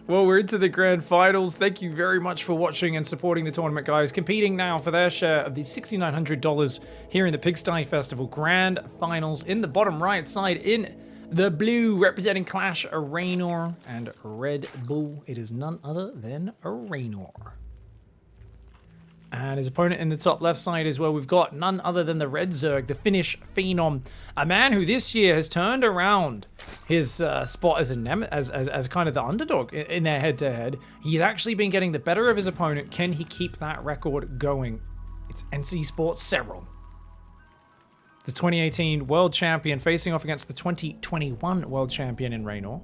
Well, we're into the grand finals. Thank you very much for watching and supporting the tournament, guys. Competing now for their share of the $6,900 here in the Pigsty Festival grand finals. In the bottom right side, in the blue, representing Clash, a REYNOR, and Red Bull. It is none other than a REYNOR. And his opponent in the top left side is where we've got none other than the Red Zerg, the Finnish Phenom, a man who this year has turned around his spot as as kind of the underdog in their head-to-head. He's actually been getting the better of his opponent. Can he keep that record going? It's NC Sports SERRAL, the 2018 world champion, facing off against the 2021 world champion in REYNOR.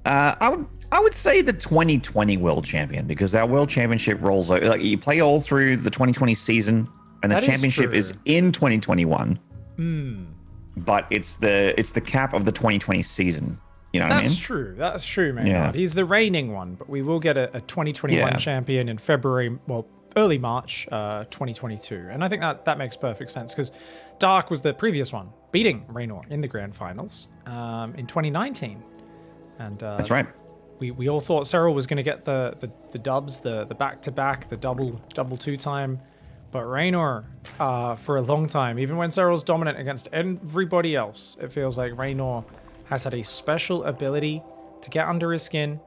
I would say the 2020 world champion, because our world championship rolls over. Like, you play all through the 2020 season, and the championship is in 2021. But it's the cap of the 2020 season. You know what I mean? That's true. That's true, man. Yeah. He's the reigning one, but we will get a 2021 champion in February. Well, early March 2022, and I think that makes perfect sense, because Dark was the previous one, beating REYNOR in the grand finals in 2019. And that's right. We all thought SERRAL was going to get the dubs, the back-to-back, the double two-time. But REYNOR, for a long time, even when SERRAL's dominant against everybody else, it feels like REYNOR has had a special ability to get under his skin,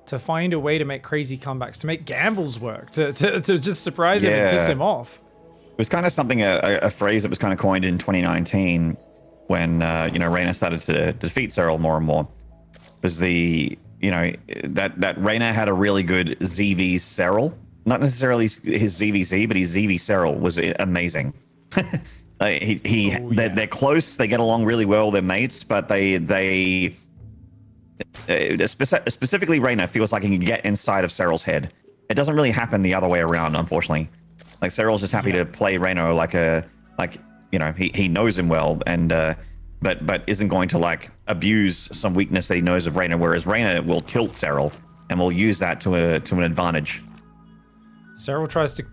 to find a way to make crazy comebacks, to make gambles work, to just surprise him and piss him off. It was kind of something, a phrase that was kind of coined in 2019 when, REYNOR started to defeat SERRAL more and more. Was that REYNOR had a really good ZvZ SERRAL. Not necessarily his ZvZ, but his ZvZ SERRAL was amazing. They're close. They get along really well. They're mates, but they specifically REYNOR feels like he can get inside of SERRAL's head. It doesn't really happen the other way around, unfortunately. Like, SERRAL's just happy to play REYNOR he knows him well, and but isn't going to abuse some weakness that he knows of REYNOR, whereas REYNOR will tilt SERRAL and will use that to an advantage. SERRAL tries to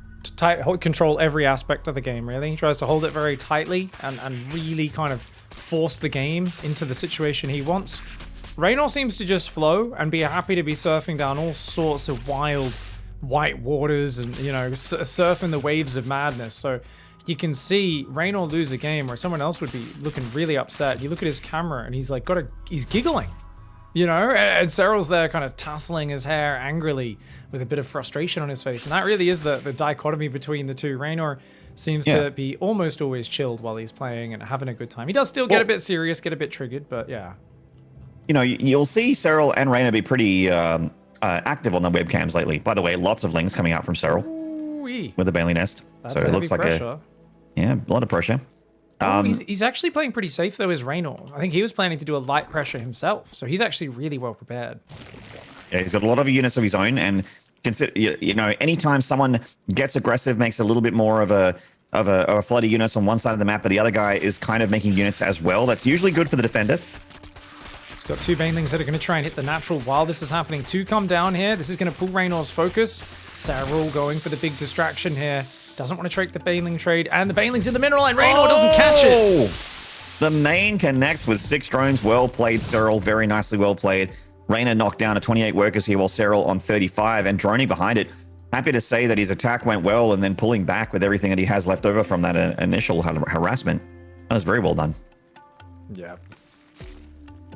control every aspect of the game, really. He tries to hold it very tightly and really kind of force the game into the situation he wants. REYNOR seems to just flow and be happy to be surfing down all sorts of wild white waters and, surfing the waves of madness. So you can see REYNOR lose a game where someone else would be looking really upset. You look at his camera and he's he's giggling, and SERRAL's there kind of tussling his hair angrily with a bit of frustration on his face. And that really is the dichotomy between the two. REYNOR seems to be almost always chilled while he's playing and having a good time. He does still get a bit serious, get a bit triggered, but yeah. You'll see SERRAL and REYNOR be pretty active on the webcams lately. By the way, lots of links coming out from SERRAL with the Bailey Nest. That's so it looks like a lot of pressure. He's actually playing pretty safe, though, as REYNOR. I think he was planning to do a light pressure himself, so he's actually really well prepared. Yeah, he's got a lot of units of his own, and consider, anytime someone gets aggressive, makes a little bit more of a flood of units on one side of the map, but the other guy is kind of making units as well. That's usually good for the defender. He's got two banelings that are going to try and hit the natural while this is happening. Two come down here. This is going to pull REYNOR's focus. SERRAL going for the big distraction here. Doesn't want to take the baneling trade, and the baneling's in the mineral line. REYNOR doesn't catch it. The main connects with 6 drones. Well played, SERRAL. Very nicely well played. REYNOR knocked down to 28 workers here, while SERRAL on 35, and droning behind it. Happy to say that his attack went well, and then pulling back with everything that he has left over from that initial harassment. That was very well done. Yeah.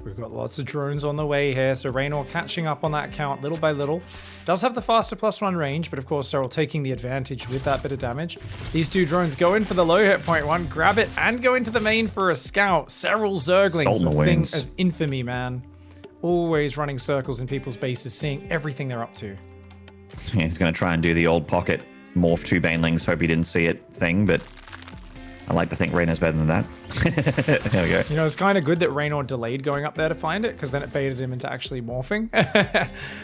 We've got lots of drones on the way here, so REYNOR catching up on that count little by little. Does have the faster +1 range, but of course SERRAL taking the advantage with that bit of damage. These two drones go in for the low hit point one, grab it, and go into the main for a scout. SERRAL Zerglings, a thing of infamy, man. Always running circles in people's bases, seeing everything they're up to. Yeah, he's going to try and do the old pocket morph 2 banelings, hope he didn't see it thing, but I like to think REYNOR's better than that. There we go. It's kind of good that REYNOR delayed going up there to find it, because then it baited him into actually morphing.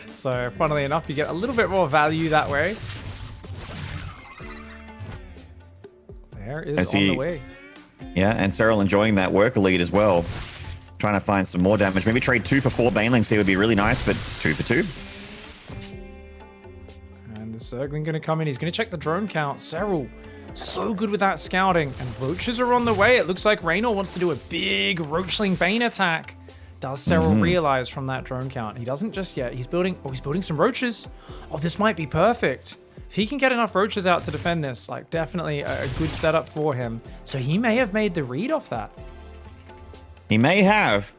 So, funnily enough, you get a little bit more value that way. There is on the way. Yeah, and SERRAL enjoying that worker lead as well. Trying to find some more damage. Maybe trade 2 for 4 banelings here would be really nice, but it's 2 for 2. And the Zergling going to come in. He's going to check the drone count. SERRAL so good with that scouting, and roaches are on the way. It looks like REYNOR wants to do a big roachling bane attack. Does Serral realize from that drone count? He doesn't just yet. He's building some roaches. Oh, this might be perfect. If he can get enough roaches out to defend this, like definitely a good setup for him. So he may have made the read off that. He may have.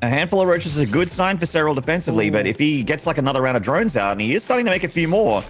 A handful of roaches is a good sign for SERRAL defensively, but if he gets like another round of drones out, and he is starting to make a few more.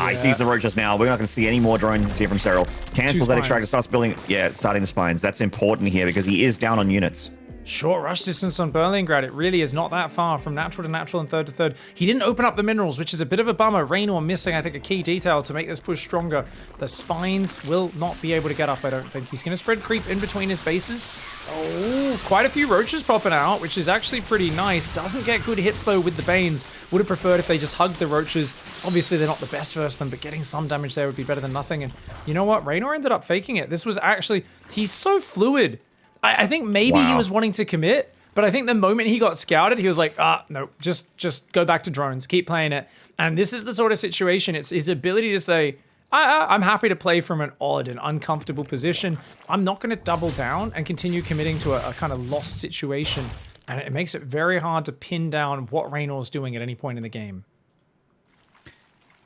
He sees the roaches now. We're not going to see any more drones here from SERRAL. Cancels that extractor, starts building, starting the spines. That's important here because he is down on units. Short rush distance on Berlingrad. It really is not that far from natural to natural and third to third. He didn't open up the minerals, which is a bit of a bummer. REYNOR missing, I think, a key detail to make this push stronger. The spines will not be able to get up, I don't think. He's going to spread creep in between his bases. Oh, quite a few roaches popping out, which is actually pretty nice. Doesn't get good hits, though, with the Banes. Would have preferred if they just hugged the roaches. Obviously, they're not the best versus them, but getting some damage there would be better than nothing. And you know what? REYNOR ended up faking it. This was actually... He's so fluid. I think maybe he was wanting to commit, but I think the moment he got scouted, he was like, no, just go back to drones, keep playing it. And this is the sort of situation. It's his ability to say, I'm happy to play from an odd and uncomfortable position. I'm not going to double down and continue committing to a kind of lost situation. And it makes it very hard to pin down what REYNOR's doing at any point in the game.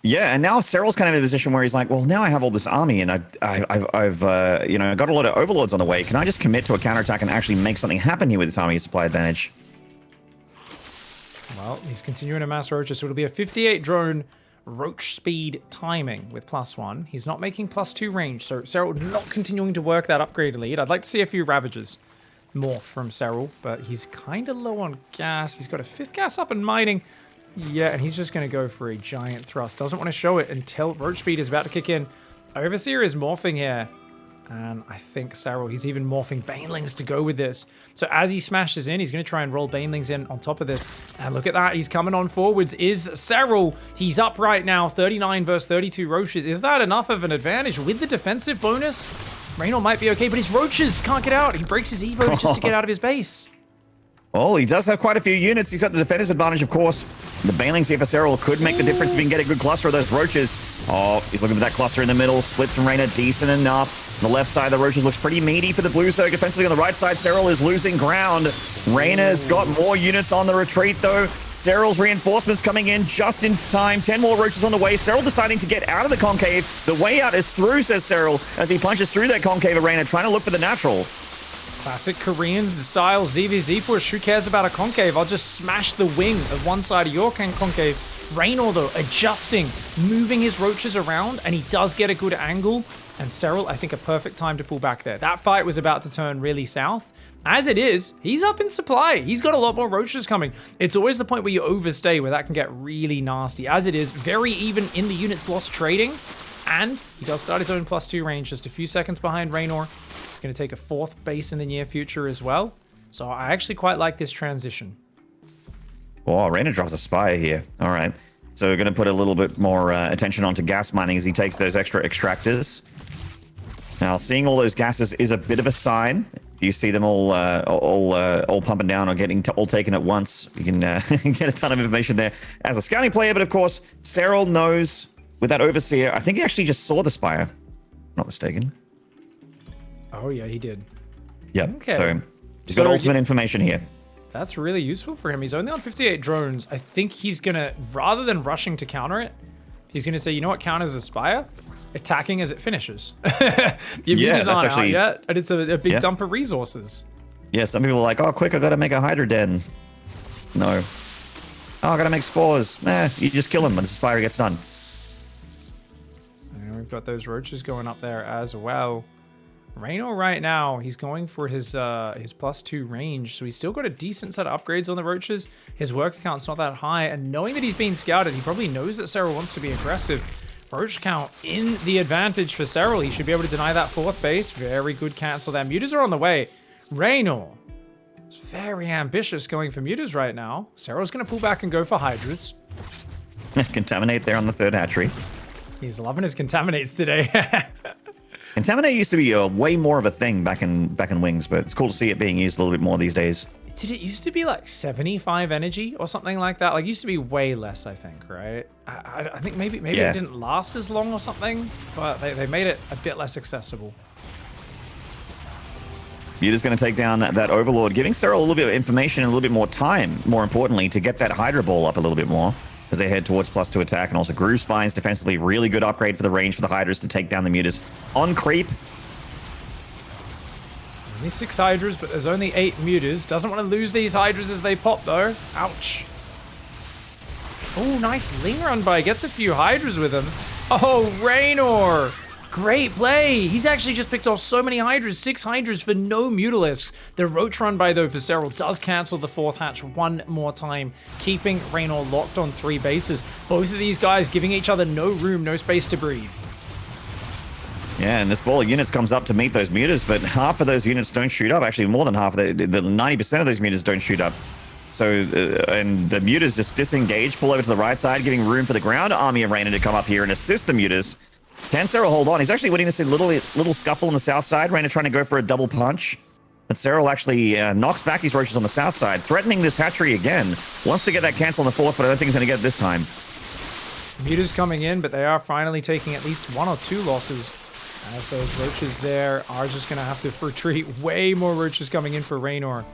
Yeah, and now SERRAL's kind of in a position where he's like, well, now I have all this army, and I've got a lot of overlords on the way. Can I just commit to a counterattack and actually make something happen here with this army supply advantage? Well, he's continuing to mass roaches, so it'll be a 58 drone roach speed timing with +1. He's not making +2 range, so SERRAL not continuing to work that upgrade lead. I'd like to see a few Ravagers morph from SERRAL, but he's kind of low on gas. He's got a 5th gas up and mining. Yeah, and he's just going to go for a giant thrust. Doesn't want to show it until roach speed is about to kick in. Overseer is morphing here. And I think SERRAL, he's even morphing Banelings to go with this. So as he smashes in, he's going to try and roll Banelings in on top of this. And look at that, he's coming on forwards. Is SERRAL. He's up right now, 39 versus 32 roaches. Is that enough of an advantage with the defensive bonus? REYNOR might be okay, but his roaches can't get out. He breaks his Evo just to get out of his base. Well, he does have quite a few units. He's got the defender's advantage, of course. The Banelings here for SERRAL could make the difference if he can get a good cluster of those roaches. Oh, he's looking for that cluster in the middle. Splits from REYNOR, decent enough. On the left side, the roaches looks pretty meaty for the blue Zerg. Offensively on the right side, SERRAL is losing ground. REYNOR's got more units on the retreat, though. SERRAL's reinforcements coming in just in time. 10 more roaches on the way. SERRAL deciding to get out of the concave. The way out is through, says SERRAL, as he punches through that concave of REYNOR, trying to look for the natural. Classic Korean style ZvZ push. Who cares about a concave? I'll just smash the wing of one side of your concave. REYNOR, though, adjusting, moving his roaches around, and he does get a good angle. And SERRAL, I think, a perfect time to pull back there. That fight was about to turn really south. As it is, he's up in supply. He's got a lot more roaches coming. It's always the point where you overstay, where that can get really nasty. As it is, very even in the units lost trading. And he does start his own +2 range, just a few seconds behind REYNOR. He's going to take a 4th base in the near future as well. So I actually quite like this transition. Oh, REYNOR drops a Spire here. All right. So we're going to put a little bit more attention onto gas mining as he takes those extra extractors. Now, seeing all those gases is a bit of a sign. If you see them all pumping down or getting all taken at once, you can get a ton of information there as a scouting player. But of course, SERRAL knows with that Overseer. I think he actually just saw the Spire. Not mistaken. Oh, yeah, he did. Yep. Okay. So he's got ultimate information here. That's really useful for him. He's only on 58 drones. I think he's going to, rather than rushing to counter it, he's going to say, you know what counters a Spire? Attacking as it finishes. Your mutas aren't out yet, and it's a big dump of resources. Yeah, some people are like, oh, quick, I got to make a Hydra Den. No. Oh, I got to make spores. You just kill him when the Spire gets done. And we've got those roaches going up there as well. REYNOR right now, he's going for his +2 range, so he's still got a decent set of upgrades on the roaches. His work account's not that high, and knowing that he's being scouted, he probably knows that SERRAL wants to be aggressive. Roach count in the advantage for SERRAL. He should be able to deny that 4th base. Very good cancel there. Mutas are on the way. REYNOR is very ambitious going for mutas right now. SERRAL's going to pull back and go for Hydras. Contaminate there on the 3rd hatchery. He's loving his contaminates today. Contaminate used to be way more of a thing back in Wings, but it's cool to see it being used a little bit more these days. Did it used to be like 75 energy or something like that? Like, it used to be way less, I think, right? I think maybe it didn't last as long or something, but they made it a bit less accessible. Muta's going to take down that Overlord, giving SERRAL a little bit of information and a little bit more time, more importantly, to get that Hydra Ball up a little bit more as they head towards +2 attack. And also Groove Spines defensively, really good upgrade for the range for the Hydras to take down the Mutas. On creep. Only 6 Hydras, but there's only 8 Mutas. Doesn't want to lose these Hydras as they pop, though. Ouch. Oh, nice Ling Run by. Gets a few Hydras with him. Oh, REYNOR. Great play. He's actually just picked off so many Hydras. 6 Hydras for no Mutalisks. The Roach Run by, though, for SERRAL does cancel the 4th hatch one more time, keeping REYNOR locked on 3 bases. Both of these guys giving each other no room, no space to breathe. Yeah, and this ball of units comes up to meet those Mutas, but half of those units don't shoot up. Actually, more than half. The 90% of those Mutas don't shoot up. So, and the Mutas just disengage, pull over to the right side, giving room for the ground army of REYNOR to come up here and assist the Mutas. Can SERRAL hold on? He's actually winning this little scuffle on the south side. REYNOR trying to go for a double punch. But SERRAL actually knocks back his roaches on the south side, threatening this hatchery again. Wants to get that cancel on the 4th, but I don't think he's going to get it this time. Mutas coming in, but they are finally taking at least 1 or 2 losses. As those roaches there are just going to have to retreat. Way more roaches coming in for REYNOR.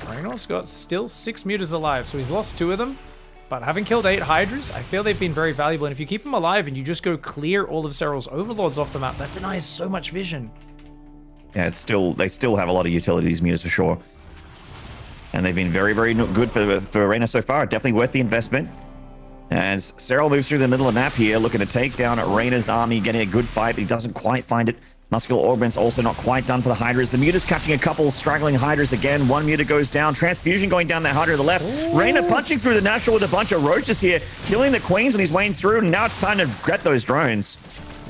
REYNOR's got still 6 Mutas alive, so he's lost 2 of them. But having killed 8 Hydras, I feel they've been very valuable. And if you keep them alive and you just go clear all of SERRAL's Overlords off the map, that denies so much vision. Yeah, they still have a lot of utility, these Mutas, for sure. And they've been very, very good for REYNOR so far. Definitely worth the investment. As SERRAL moves through the middle of the map here, looking to take down REYNOR's army, getting a good fight, but he doesn't quite find it. Muscular Augment's also not quite done for the Hydras. The Muta's catching a couple straggling Hydras again. 1 Muta goes down. Transfusion going down that Hydra to the left. REYNOR punching through the natural with a bunch of roaches here, killing the Queens on his way through, and now it's time to get those drones.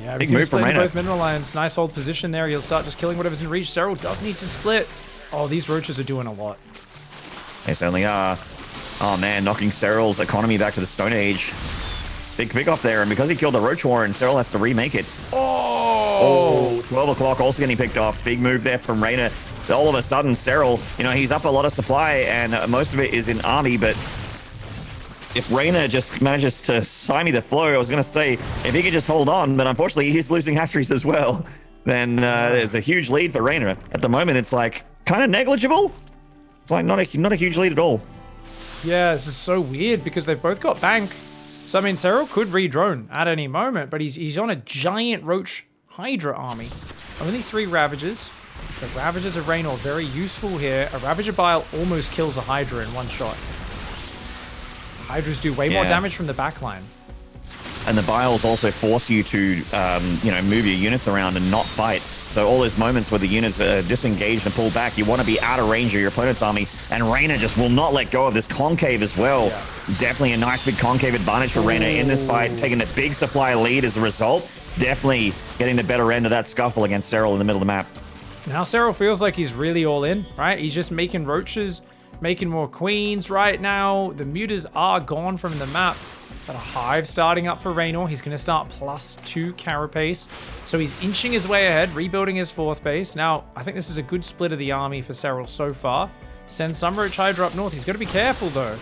Yeah, big move from REYNOR. Both Mineral Lions. Nice hold position there. He'll start just killing whatever's in reach. SERRAL does need to split. Oh, these roaches are doing a lot. They certainly are. Oh man, knocking SERRAL's economy back to the Stone Age. Big pick off there, and because he killed the Roach Warren, SERRAL has to remake it. Oh, 12 o'clock also getting picked off. Big move there from REYNOR. All of a sudden, SERRAL, he's up a lot of supply, and most of it is in army, but if REYNOR just manages to stymie the flow, I was going to say, if he could just hold on, but unfortunately he's losing hatcheries as well, then there's a huge lead for REYNOR. At the moment, it's like kind of negligible. It's like not a huge lead at all. Yeah, this is so weird because they've both got bank. So, I mean, SERRAL could re-drone at any moment, but he's on a giant Roach Hydra army. Only 3 Ravagers. The Ravagers of REYNOR, very useful here. A Ravager Bile almost kills a Hydra in 1 shot. Hydras do way more damage from the backline. And the Biles also force you to, move your units around and not fight. So all those moments where the units are disengaged and pull back, you want to be out of range of your opponent's army. And REYNOR just will not let go of this concave as well. Yeah. Definitely a nice big concave advantage for REYNOR in this fight, taking a big supply lead as a result. Definitely getting the better end of that scuffle against SERRAL in the middle of the map. Now SERRAL feels like he's really all in, right? He's just making roaches, making more queens right now. The Mutas are gone from the map. Got a hive starting up for REYNOR. He's going to start +2 carapace. So he's inching his way ahead, rebuilding his 4th base. Now, I think this is a good split of the army for SERRAL so far. Send some Roach Hydra up north. He's got to be careful, though.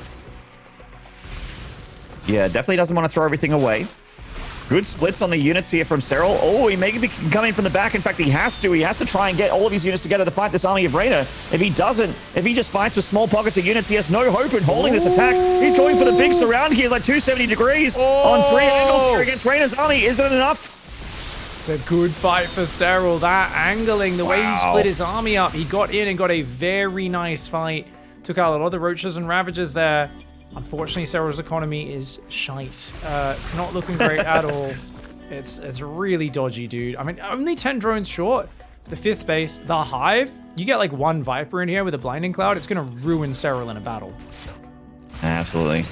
Yeah, definitely doesn't want to throw everything away. Good splits on the units here from SERRAL. Oh, he may be coming from the back. In fact, he has to. He has to try and get all of his units together to fight this army of REYNOR. If he doesn't, if he just fights with small pockets of units, he has no hope in holding this attack. He's going for the big surround here, like 270 degrees on 3 angles here against REYNOR's army. Is it enough? It's a good fight for SERRAL. That angling, the way he split his army up, he got in and got a very nice fight. Took out a lot of the Roaches and Ravagers there. Unfortunately, SERRAL's economy is shite. It's not looking great at all. It's really dodgy, dude. I mean, only 10 drones short. The 5th base, the Hive, you get like 1 Viper in here with a Blinding Cloud, it's going to ruin SERRAL in a battle. Absolutely.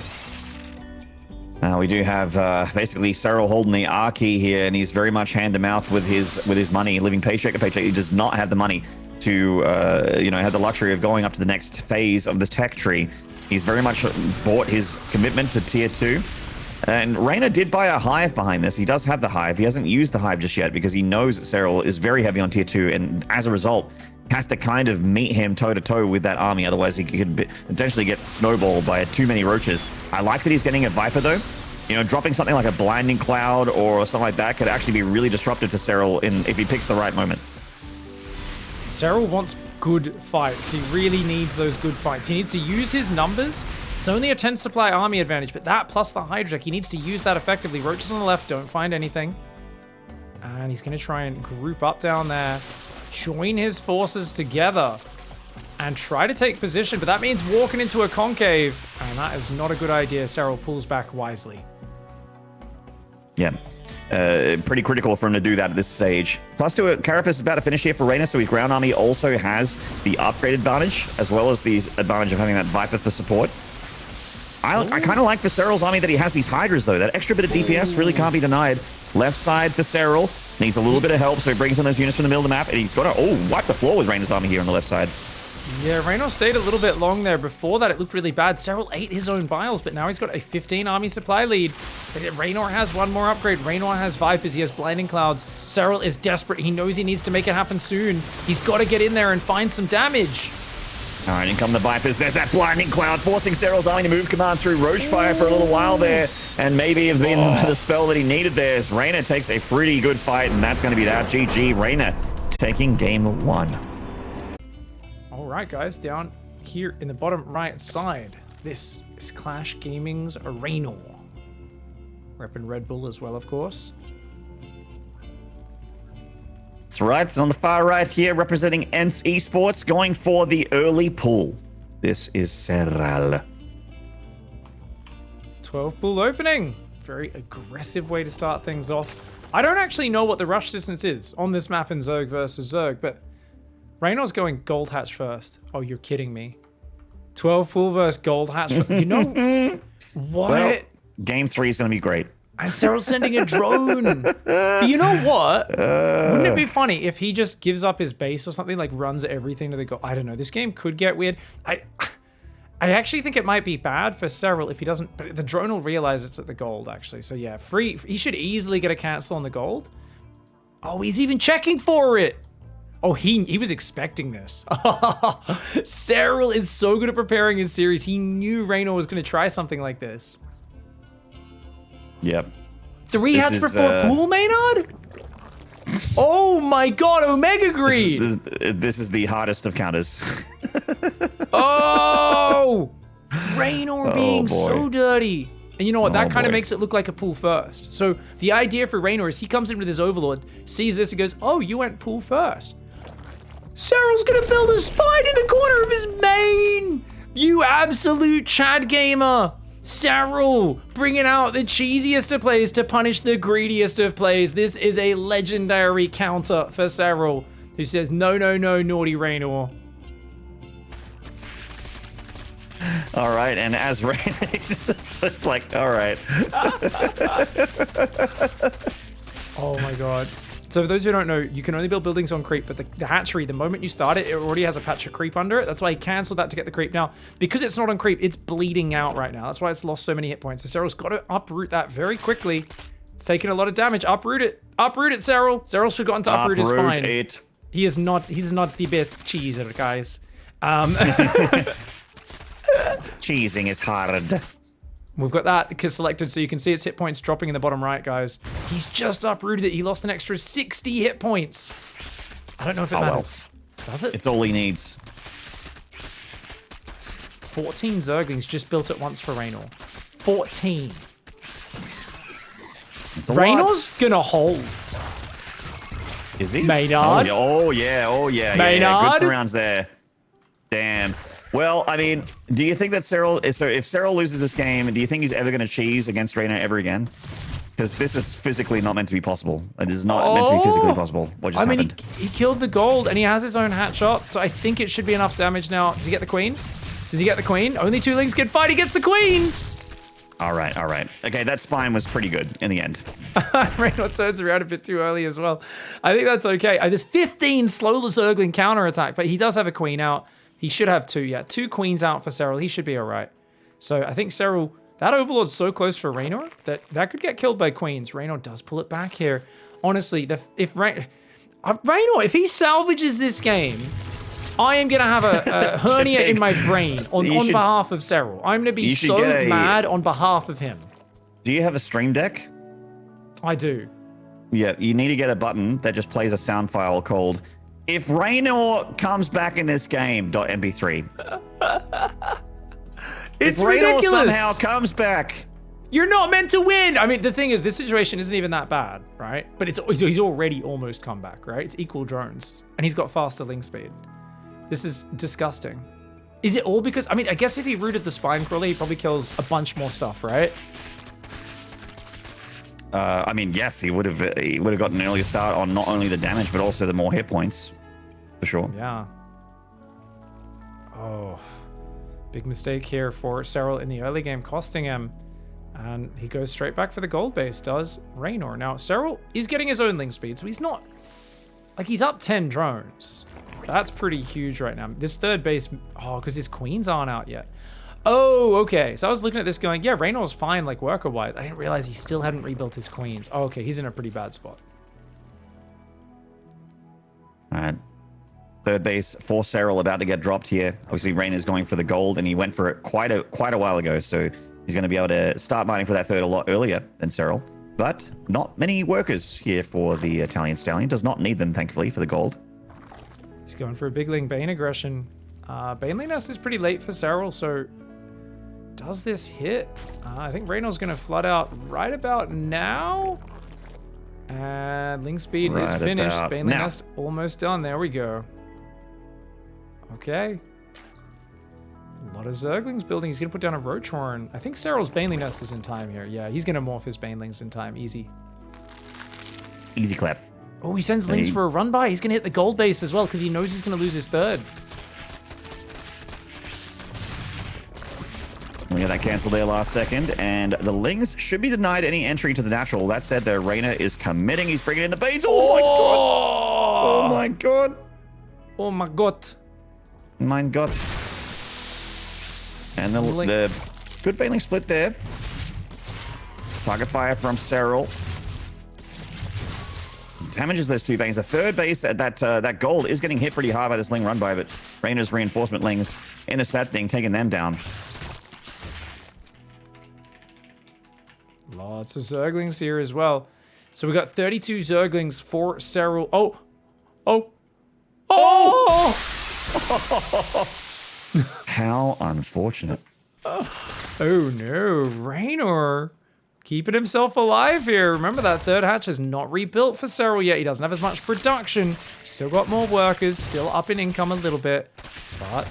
We do have basically SERRAL holding the R key here, and he's very much hand-to-mouth with his money, living paycheck to paycheck. He does not have the money to, have the luxury of going up to the next phase of the tech tree. He's very much bought his commitment to tier 2. And REYNOR did buy a Hive behind this. He does have the Hive. He hasn't used the Hive just yet because he knows that SERRAL is very heavy on tier 2. And as a result, has to kind of meet him toe-to-toe with that army. Otherwise, he could potentially get snowballed by too many roaches. I like that he's getting a Viper, though. Dropping something like a Blinding Cloud or something like that could actually be really disruptive to SERRAL if he picks the right moment. SERRAL wants good fights. He really needs those good fights. He needs to use his numbers. It's only a 10 supply army advantage, but that plus the Hydra deck, he needs to use that effectively. Roaches on the left don't find anything. And he's going to try and group up down there, join his forces together, and try to take position. But that means walking into a concave, and that is not a good idea. SERRAL pulls back wisely. Yeah. Pretty critical for him to do that at this stage. Plus, Carapace is about to finish here for REYNOR, so his ground army also has the upgrade advantage, as well as the advantage of having that Viper for support. I kind of like for SERRAL's army that he has these Hydras, though. That extra bit of DPS really can't be denied. Left side for SERRAL. Needs a little bit of help, so he brings in those units from the middle of the map, and he's got to, wipe the floor with REYNOR's army here on the left side. Yeah, REYNOR stayed a little bit long there. Before that, it looked really bad. SERRAL ate his own biles, but now he's got a 15 army supply lead. REYNOR has one more upgrade. REYNOR has Vipers. He has Blinding Clouds. SERRAL is desperate. He knows he needs to make it happen soon. He's got to get in there and find some damage. All right, in come the Vipers. There's that Blinding Cloud, forcing SERRAL's army to move command through Roach Fire for a little while there, and maybe have been the spell that he needed there. As REYNOR takes a pretty good fight, and that's going to be that. GG, REYNOR taking game 1. All right, guys, down here in the bottom right side, this is Clash Gaming's REYNOR. Repping Red Bull as well, of course. That's right. So on the far right here, representing ENCE Esports, going for the early pull. This is SERRAL. 12 pool opening. Very aggressive way to start things off. I don't actually know what the rush distance is on this map in Zerg versus Zerg, but REYNOR's going Gold Hatch first. Oh, you're kidding me. 12 pool versus Gold Hatch. You know what? Well, game 3 is going to be great. And SERRAL's sending a drone. But you know what? Wouldn't it be funny if he just gives up his base or something, like runs everything to the goal? I don't know. This game could get weird. I actually think it might be bad for SERRAL if he doesn't, but the drone will realize it's at the gold, actually. So yeah, free. He should easily get a cancel on the gold. Oh, he's even checking for it. Oh, he was expecting this. SERRAL is so good at preparing his series. He knew REYNOR was going to try something like this. Yep. 3 hats before pool, Maynard? Oh my god, Omega Greed! This is the hardest of counters. Oh! REYNOR being boy. so dirty. And you know what? That kind of boy. makes it look like a pool first. So the idea for REYNOR is he comes in with his Overlord, sees this and goes, oh, you went pool first. SERRAL's gonna build a spine in the corner of his main! You absolute Chad gamer! SERRAL bringing out the cheesiest of plays to punish the greediest of plays. This is a legendary counter for SERRAL, who says, no, no, no, naughty REYNOR. All right, and as REYNOR, it's like, all right. Oh my god. So for those who don't know, you can only build buildings on creep, but the hatchery, the moment you start it, it already has a patch of creep under it. That's why he cancelled that to get the creep. Now, because it's not on creep, it's bleeding out right now. That's why it's lost so many hit points. So SERRAL's got to uproot that very quickly. It's taking a lot of damage. Uproot it. Uproot it, SERRAL. SERRAL's forgotten to uproot his spine. It. He's not the best cheeser, guys. Cheesing is hard. We've got that selected, so you can see its hit points dropping in the bottom right, guys. He's just uprooted it. He lost an extra 60 hit points. I don't know if it matters. Well. Does it? It's all he needs. 14 Zerglings just built at once for REYNOR. 14. REYNOR's gonna hold. Is he? Maynard. Oh yeah. Maynard. Yeah. Good surrounds there. Damn. Well, I mean, do you think that SERRAL, so if SERRAL loses this game, do you think he's ever going to cheese against REYNOR ever again? Because this is physically not meant to be possible. It is not meant to be physically possible. What just happened? He killed the gold, and he has his own hat shot, so I think it should be enough damage now. Does he get the queen? Does he get the queen? Only 2 links can fight. He gets the queen! All right. Okay, that spine was pretty good in the end. REYNOR turns around a bit too early as well. I think that's okay. There's 15 slow Zergling counterattack, but he does have a queen out. He should have 2, yeah. 2 queens out for SERRAL. He should be all right. So I think SERRAL, that Overlord's so close for REYNOR that could get killed by queens. REYNOR does pull it back here. Honestly, if REYNOR, if he salvages this game, I am going to have a hernia in my brain on behalf of SERRAL. I'm going to be so mad on behalf of him. Do you have a stream deck? I do. Yeah, you need to get a button that just plays a sound file called If Reynor comes back in this game, .mp3. It's if Reynor ridiculous. somehow comes back. You're not meant to win. I mean, the thing is, this situation isn't even that bad, right? But he's already almost come back, right? It's equal drones, and he's got faster link speed. This is disgusting. Is it all because, I mean, I guess if he rooted the spine crawler, he probably kills a bunch more stuff, right? I mean, yes, he would have gotten an earlier start on not only the damage but also the more hit points, for sure. Yeah. Oh, big mistake here for SERRAL in the early game, costing him, and he goes straight back for the gold base. Does REYNOR. Now SERRAL is getting his own link speed, so he's not like he's up 10 drones. That's pretty huge right now. This third base, oh, because his queens aren't out yet. Oh, okay. So I was looking at this going, yeah, REYNOR's fine, like, worker-wise. I didn't realize he still hadn't rebuilt his queens. Oh, okay, he's in a pretty bad spot. All right. Third base for SERRAL about to get dropped here. Obviously, Reynor's going for the gold, and he went for it quite a while ago, so he's going to be able to start mining for that third a lot earlier than SERRAL. But not many workers here for the Italian Stallion. Does not need them, thankfully, for the gold. He's going for a big Ling Bane aggression. Baneley Nest is pretty late for SERRAL, so does this hit? I think REYNOR's going to flood out right about now. And Ling Speed is finished. Baneley Nest almost done. There we go. Okay. A lot of Zerglings building. He's going to put down a Roach Horn. I think SERRAL's Baneley Nest is in time here. Yeah, he's going to morph his Banelings in time. Easy. Easy clap. Oh, he sends Lings for a run by. He's going to hit the gold base as well because he knows he's going to lose his third. We got that canceled there last second, and the Lings should be denied any entry to the natural. That said, their REYNOR is committing. He's bringing in the Banes. Oh my god! Oh my god! Oh my god! Mein Gott! And the good Baneling split there. Target fire from SERRAL. Damages those two Banes. The third base, that gold is getting hit pretty hard by this Ling run by, but REYNOR's reinforcement Lings intercepting, taking them down. Lots of Zerglings here as well. So we got 32 Zerglings for SERRAL. Oh! Oh! Oh! How unfortunate. Oh no, REYNOR keeping himself alive here. Remember, that third hatch is not rebuilt for SERRAL yet. He doesn't have as much production. Still got more workers, still up in income a little bit. But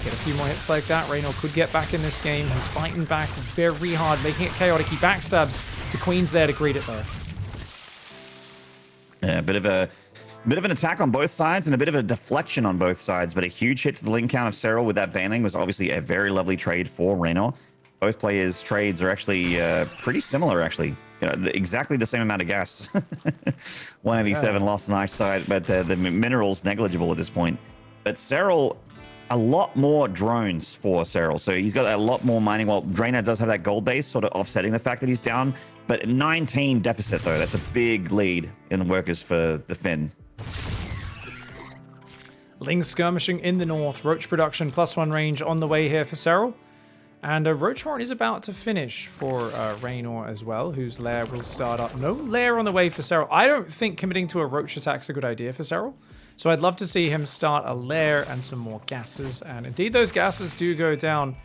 get a few more hits like that, REYNOR could get back in this game. He's fighting back very hard, making it chaotic. He backstabs. The Queen's there to greet it though. Yeah, a bit of an attack on both sides and a bit of a deflection on both sides, but a huge hit to the Ling count of SERRAL with that banning was obviously a very lovely trade for REYNOR. Both players' trades are actually pretty similar, actually. You know, exactly the same amount of gas. 187 lost on each side, but the minerals negligible at this point. But SERRAL, a lot more drones for SERRAL. So he's got a lot more mining. While Draenor does have that gold base, sort of offsetting the fact that he's down. But 19 deficit, though. That's a big lead in the workers for the Finn. Ling skirmishing in the north. Roach production +1 range on the way here for SERRAL. And Roach Horn is about to finish for REYNOR as well, whose lair will start up. No lair on the way for SERRAL. I don't think committing to a Roach attack is a good idea for SERRAL. So I'd love to see him start a lair and some more gases. And indeed, those gases do go down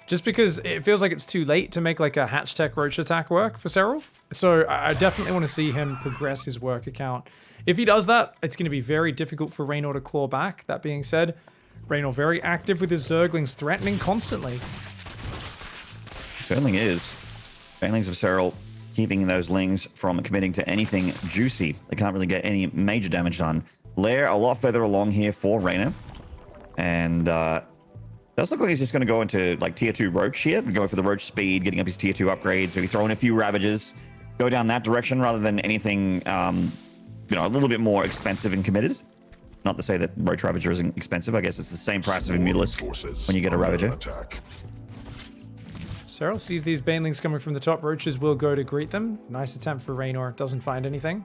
just because it feels like it's too late to make like a hatch tech Roach attack work for SERRAL. So I definitely want to see him progress his work account. If he does that, it's going to be very difficult for REYNOR to claw back. That being said, REYNOR very active with his Zerglings, threatening constantly. Certainly is. Banelings of SERRAL keeping those Lings from committing to anything juicy. They can't really get any major damage done. Lair a lot further along here for REYNOR. And does look like he's just going to go into like tier 2 Roach here. Go for the Roach speed, getting up his tier 2 upgrades. Maybe throw in a few Ravages. Go down that direction rather than anything, you know, a little bit more expensive and committed. Not to say that Roach Ravager isn't expensive. I guess it's the same price of a Mutalisk when you get a Ravager. SERRAL sees these Banelings coming from the top. Roaches will go to greet them. Nice attempt for REYNOR. Doesn't find anything.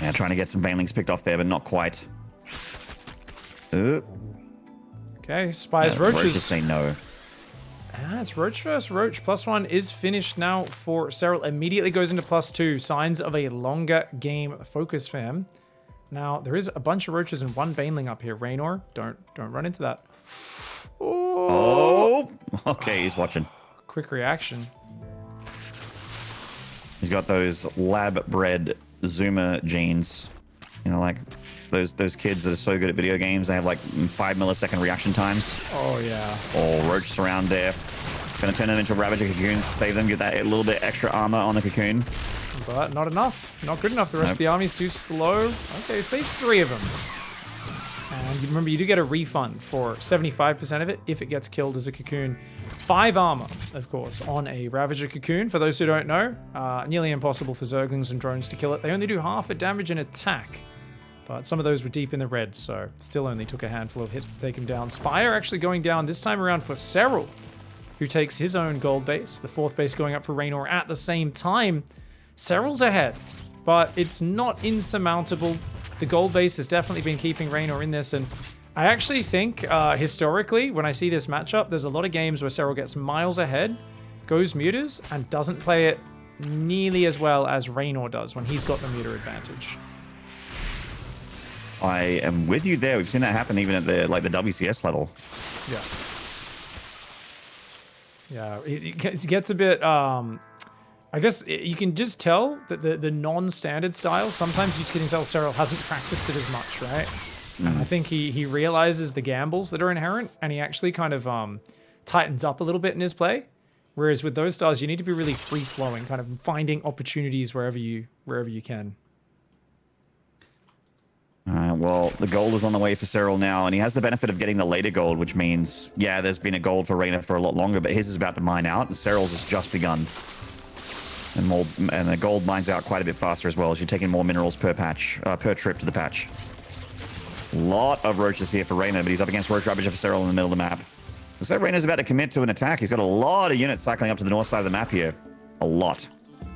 Yeah, trying to get some Banelings picked off there, but not quite. Okay, spies Roaches. Roaches say no. It's Roach versus Roach. +1 is finished now for SERRAL. Immediately goes into +2. Signs of a longer game focus for him. Now, there is a bunch of Roaches and one Baneling up here. REYNOR, don't run into that. Oh! Okay, he's watching. Quick reaction. He's got those lab-bred Zoomer genes. You know, like those kids that are so good at video games, they have like 5 millisecond reaction times. Oh, yeah. Or Roaches around there. Gonna turn them into Ravager cocoons to save them, get that little bit extra armor on the cocoon. But not enough. Not good enough. The rest of the army's too slow. Okay, saves 3 of them. And remember, you do get a refund for 75% of it if it gets killed as a cocoon. 5 armor, of course, on a Ravager cocoon. For those who don't know, nearly impossible for Zerglings and drones to kill it. They only do half a damage in attack. But some of those were deep in the red, so still only took a handful of hits to take him down. Spire actually going down this time around for SERRAL, who takes his own gold base. The 4th base going up for REYNOR at the same time. SERRAL's ahead, but it's not insurmountable. The gold base has definitely been keeping REYNOR in this, and I actually think, historically, when I see this matchup, there's a lot of games where SERRAL gets miles ahead, goes mutas, and doesn't play it nearly as well as REYNOR does when he's got the muta advantage. I am with you there. We've seen that happen even at the WCS level. Yeah. Yeah, it gets a bit, I guess you can just tell that the non-standard style, sometimes you can tell SERRAL hasn't practiced it as much, right? And I think he realizes the gambles that are inherent, and he actually kind of tightens up a little bit in his play. Whereas with those styles, you need to be really free-flowing, kind of finding opportunities wherever you can. Well, the gold is on the way for SERRAL now, and he has the benefit of getting the later gold, which means, yeah, there's been a gold for REYNOR for a lot longer, but his is about to mine out, and SERRAL's has just begun. And the gold mines out quite a bit faster as well, as you're taking more minerals per patch, per trip to the patch. A lot of Roaches here for REYNOR, but he's up against Roach Ravager for SERRAL in the middle of the map. Looks like REYNOR's about to commit to an attack. He's got a lot of units cycling up to the north side of the map here. A lot.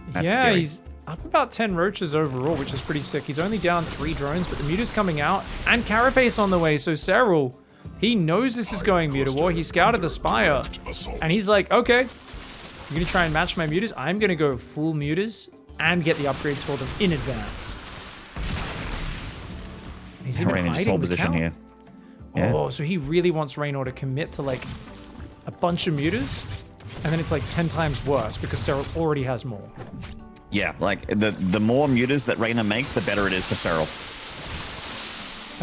That's scary. He's up about 10 Roaches overall, which is pretty sick. He's only down 3 drones, but the muta's coming out, and Carapace on the way, so SERRAL, he knows this is going muta war. He scouted the Spire, and he's like, okay, you're gonna try and match my mutas? I'm gonna go full mutas and get the upgrades for them in advance. He's even hiding the count here. Yeah. Oh, so he really wants REYNOR to commit to like a bunch of mutas, and then it's like 10 times worse because SERRAL already has more. Yeah, like the more mutas that REYNOR makes, the better it is for SERRAL.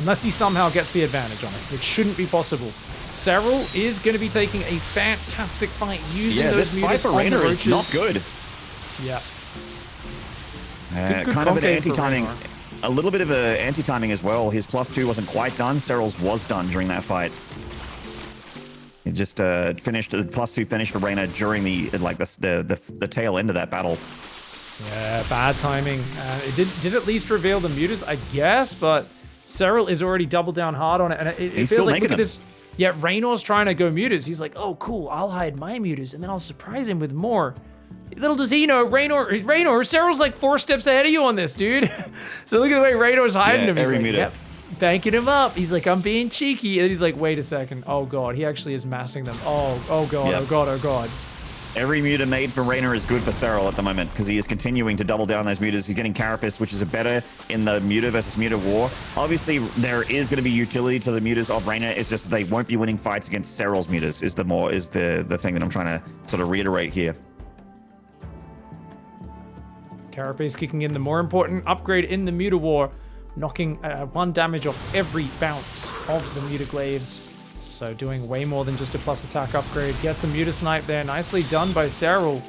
Unless he somehow gets the advantage on it, which shouldn't be possible. SERRAL is going to be taking a fantastic fight using those mutas. This fight for REYNOR is not good. Yeah. Good kind of an anti-timing. A little bit of an anti-timing as well. His +2 wasn't quite done. SERRAL's was done during that fight. It just finished the +2 finish for REYNOR during the tail end of that battle. Yeah, bad timing. It did at least reveal the mutas, I guess, but SERRAL is already doubled down hard on it, and it feels like, look at this. Yeah, REYNOR's trying to go mutas. He's like, oh, cool, I'll hide my mutas, and then I'll surprise him with more. Little does he know, REYNOR, SERRAL's like 4 steps ahead of you on this, dude. So look at the way REYNOR's hiding him. He's like, yep, banking him up. He's like, I'm being cheeky. And he's like, wait a second. Oh, God, he actually is massing them. Oh, God, yep. Oh, God, oh, God. Every muta made for REYNOR is good for SERRAL at the moment because he is continuing to double down those mutas. He's getting Carapace, which is a better in the muta versus muta war. Obviously, there is going to be utility to the mutas of REYNOR. It's just they won't be winning fights against SERRAL's mutas is the thing that I'm trying to sort of reiterate here. Carapace kicking in the more important upgrade in the muta war, knocking 1 damage off every bounce of the muta glaives. So doing way more than just a plus attack upgrade. Gets a muta snipe there. Nicely done by SERRAL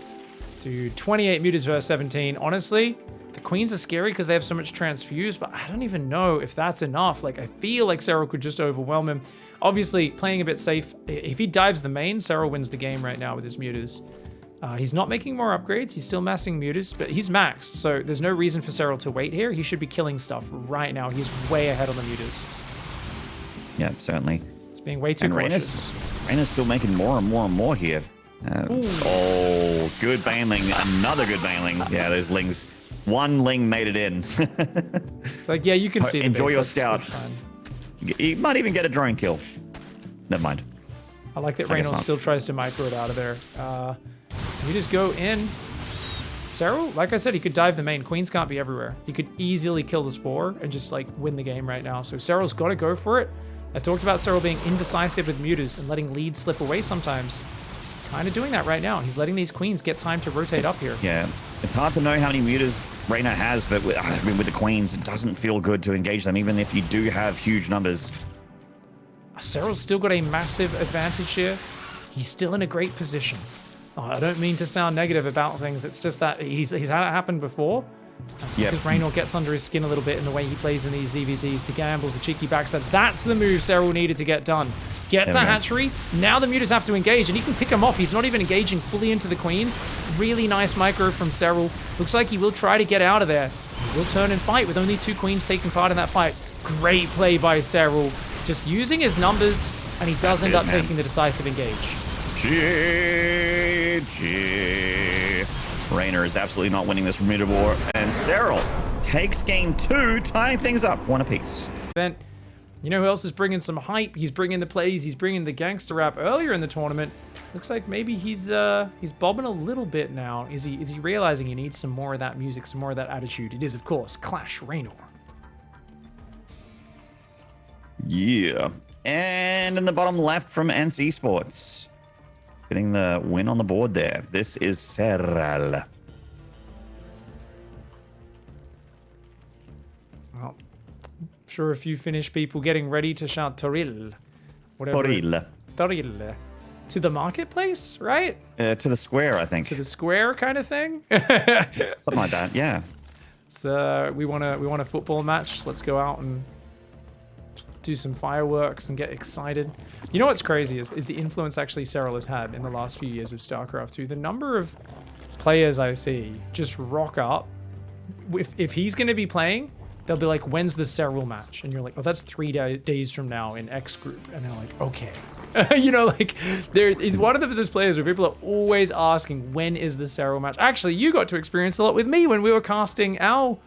to 28 mutas versus 17. Honestly, the queens are scary because they have so much transfuse, but I don't even know if that's enough. Like, I feel like SERRAL could just overwhelm him. Obviously, playing a bit safe. If he dives the main, SERRAL wins the game right now with his mutas. He's not making more upgrades. He's still massing mutas, but he's maxed. So there's no reason for SERRAL to wait here. He should be killing stuff right now. He's way ahead on the mutas. Yeah, certainly. Being way too cautious. REYNOR's still making more and more and more here. Oh, good Baneling. Another good Baneling. Yeah, those lings. 1 ling made it in. It's like, yeah, you can see the Enjoy base. your scout. You might even get a drone kill. Never mind. I like that REYNOR still tries to micro it out of there. We just go in. SERRAL, like I said, he could dive the main. Queens can't be everywhere. He could easily kill the Spore and just like win the game right now. So SERRAL's got to go for it. I talked about SERRAL being indecisive with mutas and letting leads slip away sometimes. He's kind of doing that right now. He's letting these Queens get time to rotate up here. Yeah, it's hard to know how many mutas REYNOR has, but with the Queens, it doesn't feel good to engage them, even if you do have huge numbers. SERRAL's still got a massive advantage here. He's still in a great position. I don't mean to sound negative about things. It's just that he's had it happen before. That's because REYNOR gets under his skin a little bit in the way he plays in these ZvZs, the gambles, the cheeky backstabs. That's the move SERRAL needed to get done. Gets a hatchery. Now the mutas have to engage, and he can pick him off. He's not even engaging fully into the Queens. Really nice micro from SERRAL. Looks like he will try to get out of there. He will turn and fight with only 2 Queens taking part in that fight. Great play by SERRAL. Just using his numbers, and he does end up taking the decisive engage. GG. REYNOR is absolutely not winning this muta war, and SERRAL takes game 2, tying things up 1 apiece. You know who else is bringing some hype? He's bringing the plays. He's bringing the gangster rap earlier in the tournament. Looks like maybe he's bobbing a little bit now. Is he realizing he needs some more of that music, some more of that attitude? It is, of course, Clash REYNOR. Yeah. And in the bottom left from NC Sports, getting the win on the board there. This is SERRAL. Well, I'm sure a few Finnish people getting ready to shout Toril. Whatever. Toril. To the marketplace, right? To the square, I think. To the square kind of thing? Something like that, yeah. So we want a football match. Let's go out and do some fireworks and get excited. You know what's crazy is the influence actually SERRAL has had in the last few years of StarCraft 2. The number of players I see just rock up. If he's going to be playing, they'll be like, when's the SERRAL match? And you're like, oh, that's 3 days from now in X group. And they're like, okay. You know, like, he's one of those players where people are always asking, when is the SERRAL match? Actually, you got to experience a lot with me when we were casting our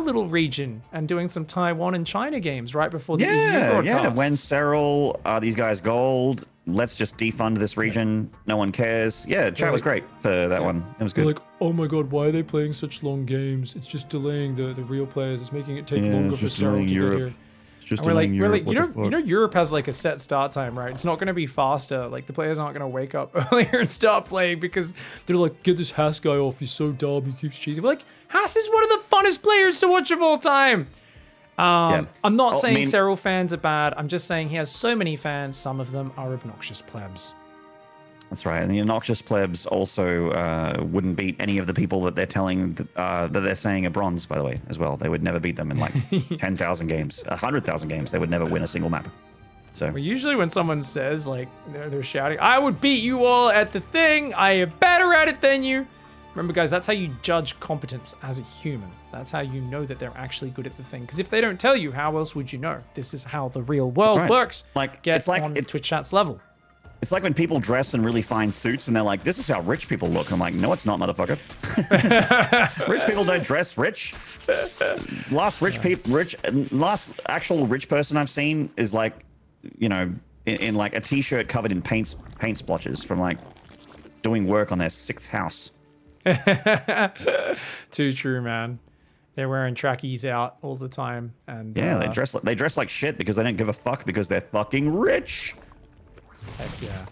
little region and doing some Taiwan and China games right before the EU broadcasts. Yeah, when SERRAL, these guys gold, let's just defund this region, no one cares. Yeah, chat was great for that one. It was good. Like, oh my god, why are they playing such long games? It's just delaying the real players. It's making it take longer for SERRAL to get here. Just we're like, you know, Europe has like a set start time, right? It's not going to be faster. Like the players aren't going to wake up earlier and start playing because they're like, get this Haas guy off. He's so dumb. He keeps cheesing. We're like, Haas is one of the funnest players to watch of all time. I'm not saying SERRAL fans are bad. I'm just saying he has so many fans. Some of them are obnoxious plebs. That's right. And the obnoxious plebs also wouldn't beat any of the people that they're telling that they're saying are bronze, by the way, as well. They would never beat them in like 10,000 games, 100,000 games. They would never win a single map. So well, usually when someone says, like, they're shouting, I would beat you all at the thing. I am better at it than you. Remember, guys, that's how you judge competence as a human. That's how you know that they're actually good at the thing. Because if they don't tell you, how else would you know? This is how the real world works. Like, Get on Twitch chat's level. It's like when people dress in really fine suits and they're like, this is how rich people look. I'm like, no, it's not, motherfucker. Rich people don't dress rich. Last actual rich person I've seen is like, you know, in like a t-shirt covered in paint splotches from like doing work on their 6th house. Too true, man. They're wearing trackies out all the time. And yeah, they dress like shit because they don't give a fuck because they're fucking rich. Heck yeah.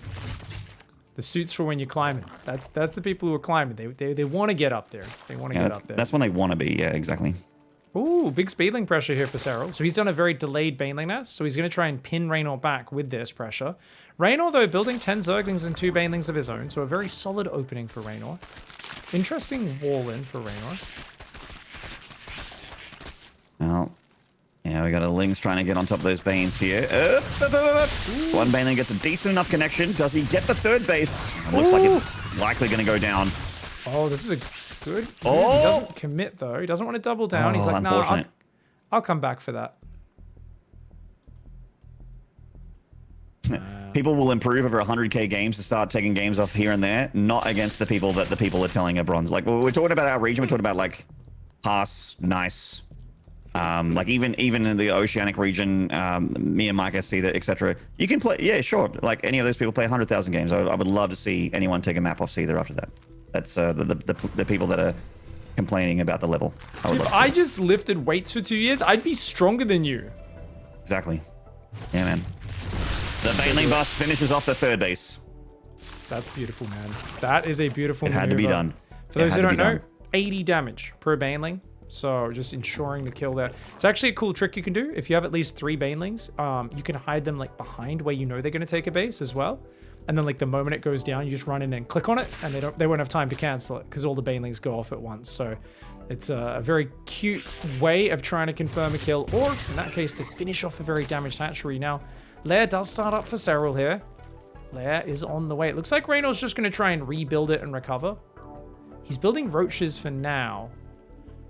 The suits for when you're climbing. That's the people who are climbing. They want to get up there. They want to get up there. That's when they want to be. Yeah, exactly. Ooh, big speedling pressure here for SERRAL. So he's done a very delayed baneling nest. So he's going to try and pin REYNOR back with this pressure. REYNOR, though, building 10 Zerglings and 2 banelings of his own. So a very solid opening for REYNOR. Interesting wall in for REYNOR. Well, yeah, we got a Lings trying to get on top of those Banes here. One Baneling gets a decent enough connection. Does he get the 3rd base? Looks like it's likely going to go down. Oh, this is a good... Oh! He doesn't commit, though. He doesn't want to double down. He's like, nah, I'll come back for that. People will improve over 100k games to start taking games off here and there, not against the people that the people are telling are bronze. Like, we're talking about our region. We're talking about, like, Haas, Nice, Like even in the oceanic region, me and Mike see that, etc. You can play, yeah, sure. Like any of those people play 100,000 games. I would love to see anyone take a map off Seether after that. That's the people that are complaining about the level. If I just lifted weights for 2 years, I'd be stronger than you. Exactly. Yeah, man. The Baneling bust finishes off the third base. That's beautiful, man. That is a beautiful maneuver. It had to be done. For those who don't know, 80 damage per Baneling. So just ensuring to kill that. It's actually a cool trick you can do. If you have at least 3 Banelings, you can hide them like behind where you know they're going to take a base as well. And then like the moment it goes down, you just run in and click on it, and they won't have time to cancel it because all the Banelings go off at once. So it's a very cute way of trying to confirm a kill, or in that case, to finish off a very damaged hatchery. Now, Lair does start up for SERRAL here. Lair is on the way. It looks like REYNOR's just going to try and rebuild it and recover. He's building roaches for now.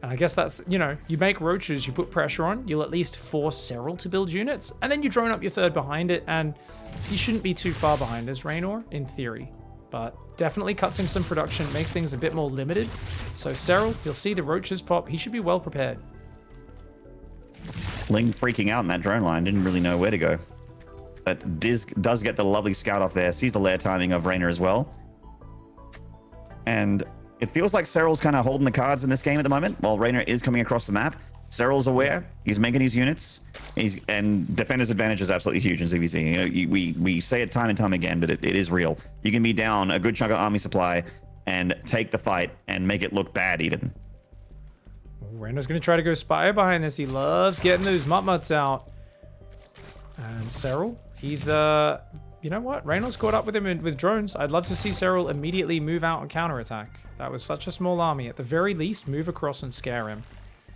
And I guess that's, you know, you make roaches, you put pressure on, you'll at least force SERRAL to build units, and then you drone up your third behind it, and he shouldn't be too far behind as REYNOR, in theory. But definitely cuts him some production, makes things a bit more limited. So SERRAL, you'll see the roaches pop. He should be well prepared. Ling freaking out in that drone line, didn't really know where to go. But Diz does get the lovely scout off there, sees the lair timing of REYNOR as well. And it feels like SERRAL's kind of holding the cards in this game at the moment, while REYNOR is coming across the map. SERRAL's aware, he's making his units, and defender's advantage is absolutely huge in ZvZ. You know, we say it time and time again, but it is real. You can be down a good chunk of army supply and take the fight and make it look bad even. REYNOR's going to try to go Spire behind this. He loves getting those mutts out. And SERRAL, he's you know what? REYNOR's caught up with him with drones. I'd love to see SERRAL immediately move out and counterattack. That was such a small army. At the very least, move across and scare him.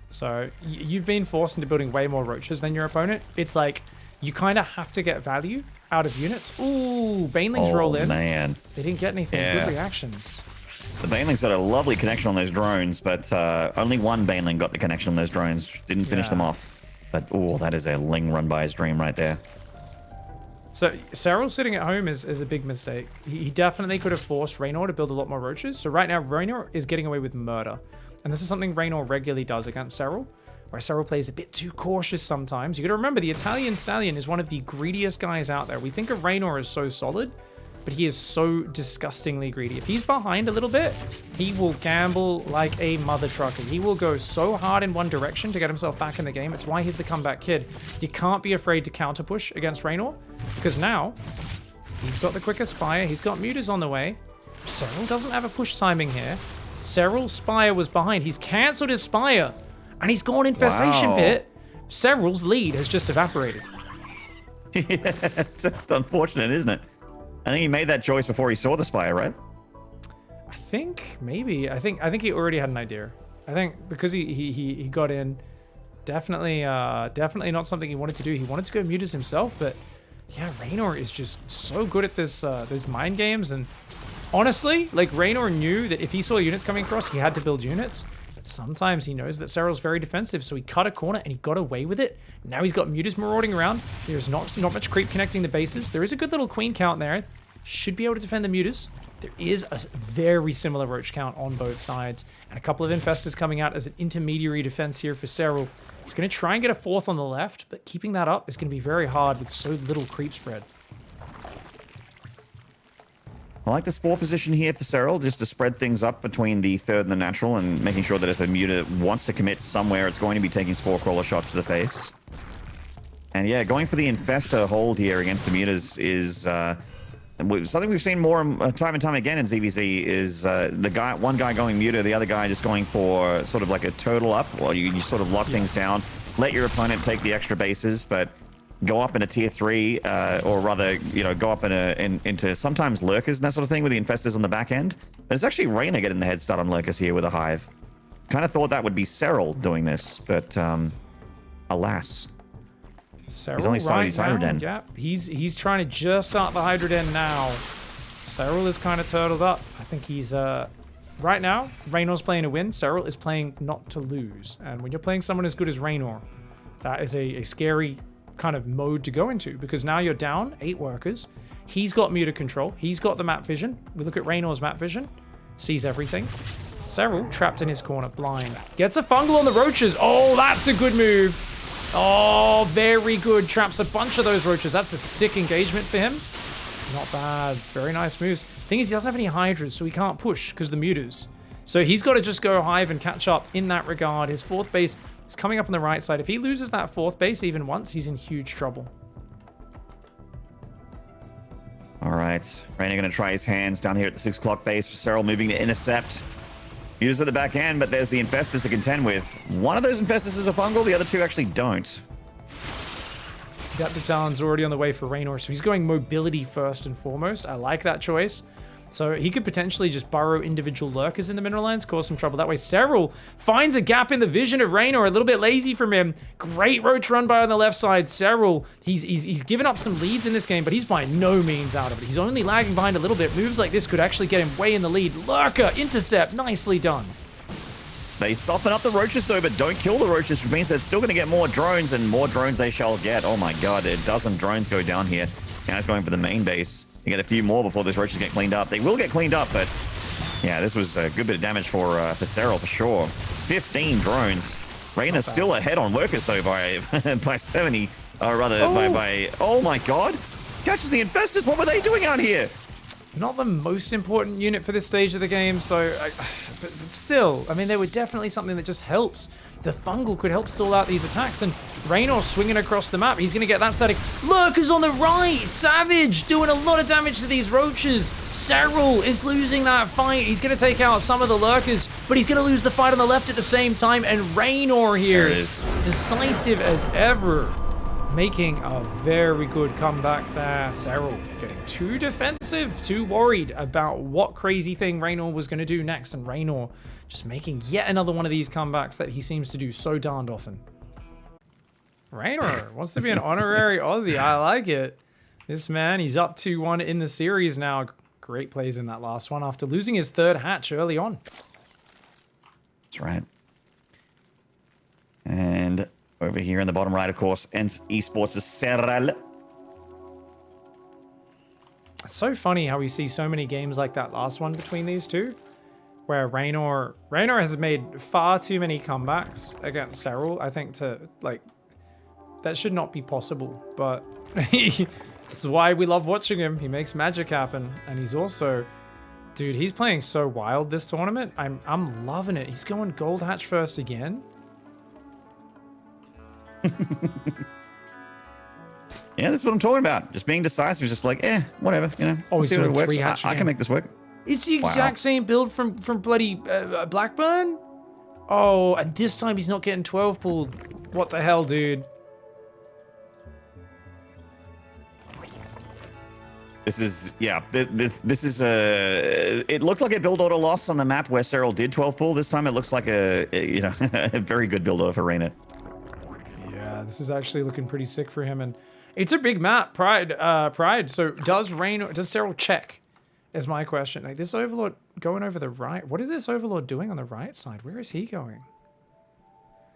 So you've been forced into building way more roaches than your opponent. It's like you kind of have to get value out of units. Ooh, Banelings roll in. Oh, man. They didn't get anything. Yeah. Good reactions. The Banelings got a lovely connection on those drones, but only one Baneling got the connection on those drones. Didn't finish them off. But, oh, that is a Ling run by his dream right there. So SERRAL sitting at home is a big mistake. He definitely could have forced REYNOR to build a lot more roaches. So right now, REYNOR is getting away with murder. And this is something REYNOR regularly does against SERRAL, where SERRAL plays a bit too cautious sometimes. You got to remember, the Italian Stallion is one of the greediest guys out there. We think of REYNOR as so solid, but he is so disgustingly greedy. If he's behind a little bit, he will gamble like a mother trucker. He will go so hard in one direction to get himself back in the game. It's why he's the comeback kid. You can't be afraid to counter push against REYNOR, because now he's got the quicker Spire. He's got Mutas on the way. SERRAL doesn't have a push timing here. SERRAL's Spire was behind. He's cancelled his Spire, and he's gone Infestation Pit. SERRAL's lead has just evaporated. Yeah, it's just unfortunate, isn't it? I think he made that choice before he saw the Spire, right? I think maybe. I think he already had an idea. I think because he got in, definitely not something he wanted to do. He wanted to go Mutas himself, but yeah, REYNOR is just so good at this those mind games. And honestly, like, REYNOR knew that if he saw units coming across, he had to build units. But sometimes he knows that SERRAL's very defensive, so he cut a corner and he got away with it. Now he's got Mutas marauding around. There's not much creep connecting the bases. There is a good little queen count there. Should be able to defend the Mutas. There is a very similar roach count on both sides, and a couple of infestors coming out as an intermediary defense here for SERRAL. He's going to try and get a fourth on the left, but keeping that up is going to be very hard with so little creep spread. I like this 4th position here for SERRAL, just to spread things up between the 3rd and the natural, and making sure that if a Muta wants to commit somewhere, it's going to be taking Spore Crawler shots to the face. And yeah, going for the Infestor hold here against the Mutas is something we've seen more time and time again in ZvZ, is one guy going Muta, the other guy just going for sort of like a total up, or you sort of lock things down, let your opponent take the extra bases, but go up in a tier 3, or rather, you know, go up into sometimes lurkers and that sort of thing with the infestors on the back end. But it's actually REYNOR getting the head start on lurkers here with a hive. Kind of thought that would be SERRAL doing this, but alas. SERRAL he's only started his Hydra Den. Yeah, he's trying to just start the Hydra Den now. SERRAL is kind of turtled up. I think he's right now, REYNOR's playing to win. SERRAL is playing not to lose. And when you're playing someone as good as REYNOR, that is a scary kind of mode to go into, because now you're down 8 workers. He's got Muta control. He's got the map vision. We look at REYNOR's map vision, sees everything. SERRAL trapped in his corner, blind. Gets a fungal on the roaches. Oh, that's a good move. Oh, very good. Traps a bunch of those roaches. That's a sick engagement for him. Not bad. Very nice moves. Thing is, he doesn't have any hydras, so he can't push because of the mutas. So he's got to just go hive and catch up in that regard. His fourth base is coming up on the right side. If he loses that fourth base even once, he's in huge trouble. All right. REYNOR going to try his hands down here at the 6 o'clock base. SERRAL moving to intercept. Use at the back end, but there's the Infestors to contend with. One of those Infestors is a fungal. The other two actually don't. Adaptive Talon's already on the way for REYNOR, so he's going mobility first and foremost. I like that choice. So he could potentially just burrow individual lurkers in the mineral lands, cause some trouble. That way, SERRAL finds a gap in the vision of REYNOR. A little bit lazy from him. Great roach run by on the left side. SERRAL, he's given up some leads in this game, but he's by no means out of it. He's only lagging behind a little bit. Moves like this could actually get him way in the lead. Lurker, intercept, nicely done. They soften up the roaches, though, but don't kill the roaches, which means they're still going to get more drones, and more drones they shall get. Oh my god, a dozen drones go down here. Now it's going for the main base. You get a few more before those roaches get cleaned up. They will get cleaned up, but yeah, this was a good bit of damage for SERRAL for sure. 15 drones. REYNOR still ahead on workers, though, by 70, or rather, by oh my god. Catches the Infestors. What were they doing out here? Not the most important unit for this stage of the game, so but still, I mean, they were definitely something that just helps. The fungal could help stall out these attacks, and REYNOR swinging across the map. He's going to get that static. Lurkers on the right! Savage doing a lot of damage to these roaches. SERRAL is losing that fight. He's going to take out some of the lurkers, but he's going to lose the fight on the left at the same time, and REYNOR here, decisive as ever, making a very good comeback there. SERRAL getting too defensive, too worried about what crazy thing REYNOR was going to do next, and REYNOR just making yet another one of these comebacks that he seems to do so darned often. REYNOR wants to be an honorary Aussie. I like it. This man, he's up 2-1 in the series now. Great plays in that last one after losing his third hatch early on. That's right. And over here in the bottom right, of course, ENCE Esports is SERRAL. It's so funny how we see so many games like that last one between these two, where REYNOR has made far too many comebacks against SERRAL. I think that should not be possible, but this is why we love watching him. He makes magic happen, and he's also, dude, he's playing so wild this tournament. I'm loving it. He's going gold hatch first again. Yeah, that's what I'm talking about. Just being decisive, just like, whatever, you know. Oh, he's see what doing it works. I can make this work. It's the exact same build from bloody Blackburn. Oh, and this time he's not getting 12 pulled. What the hell, dude? This is, yeah, this is it looked like a build order loss on the map where SERRAL did 12 pull. This time it looks like a very good build order for REYNOR. Yeah, this is actually looking pretty sick for him, and it's a big map, Pride. So does SERRAL check? Is my question. Like, this Overlord going over the right. What is this Overlord doing on the right side? Where is he going?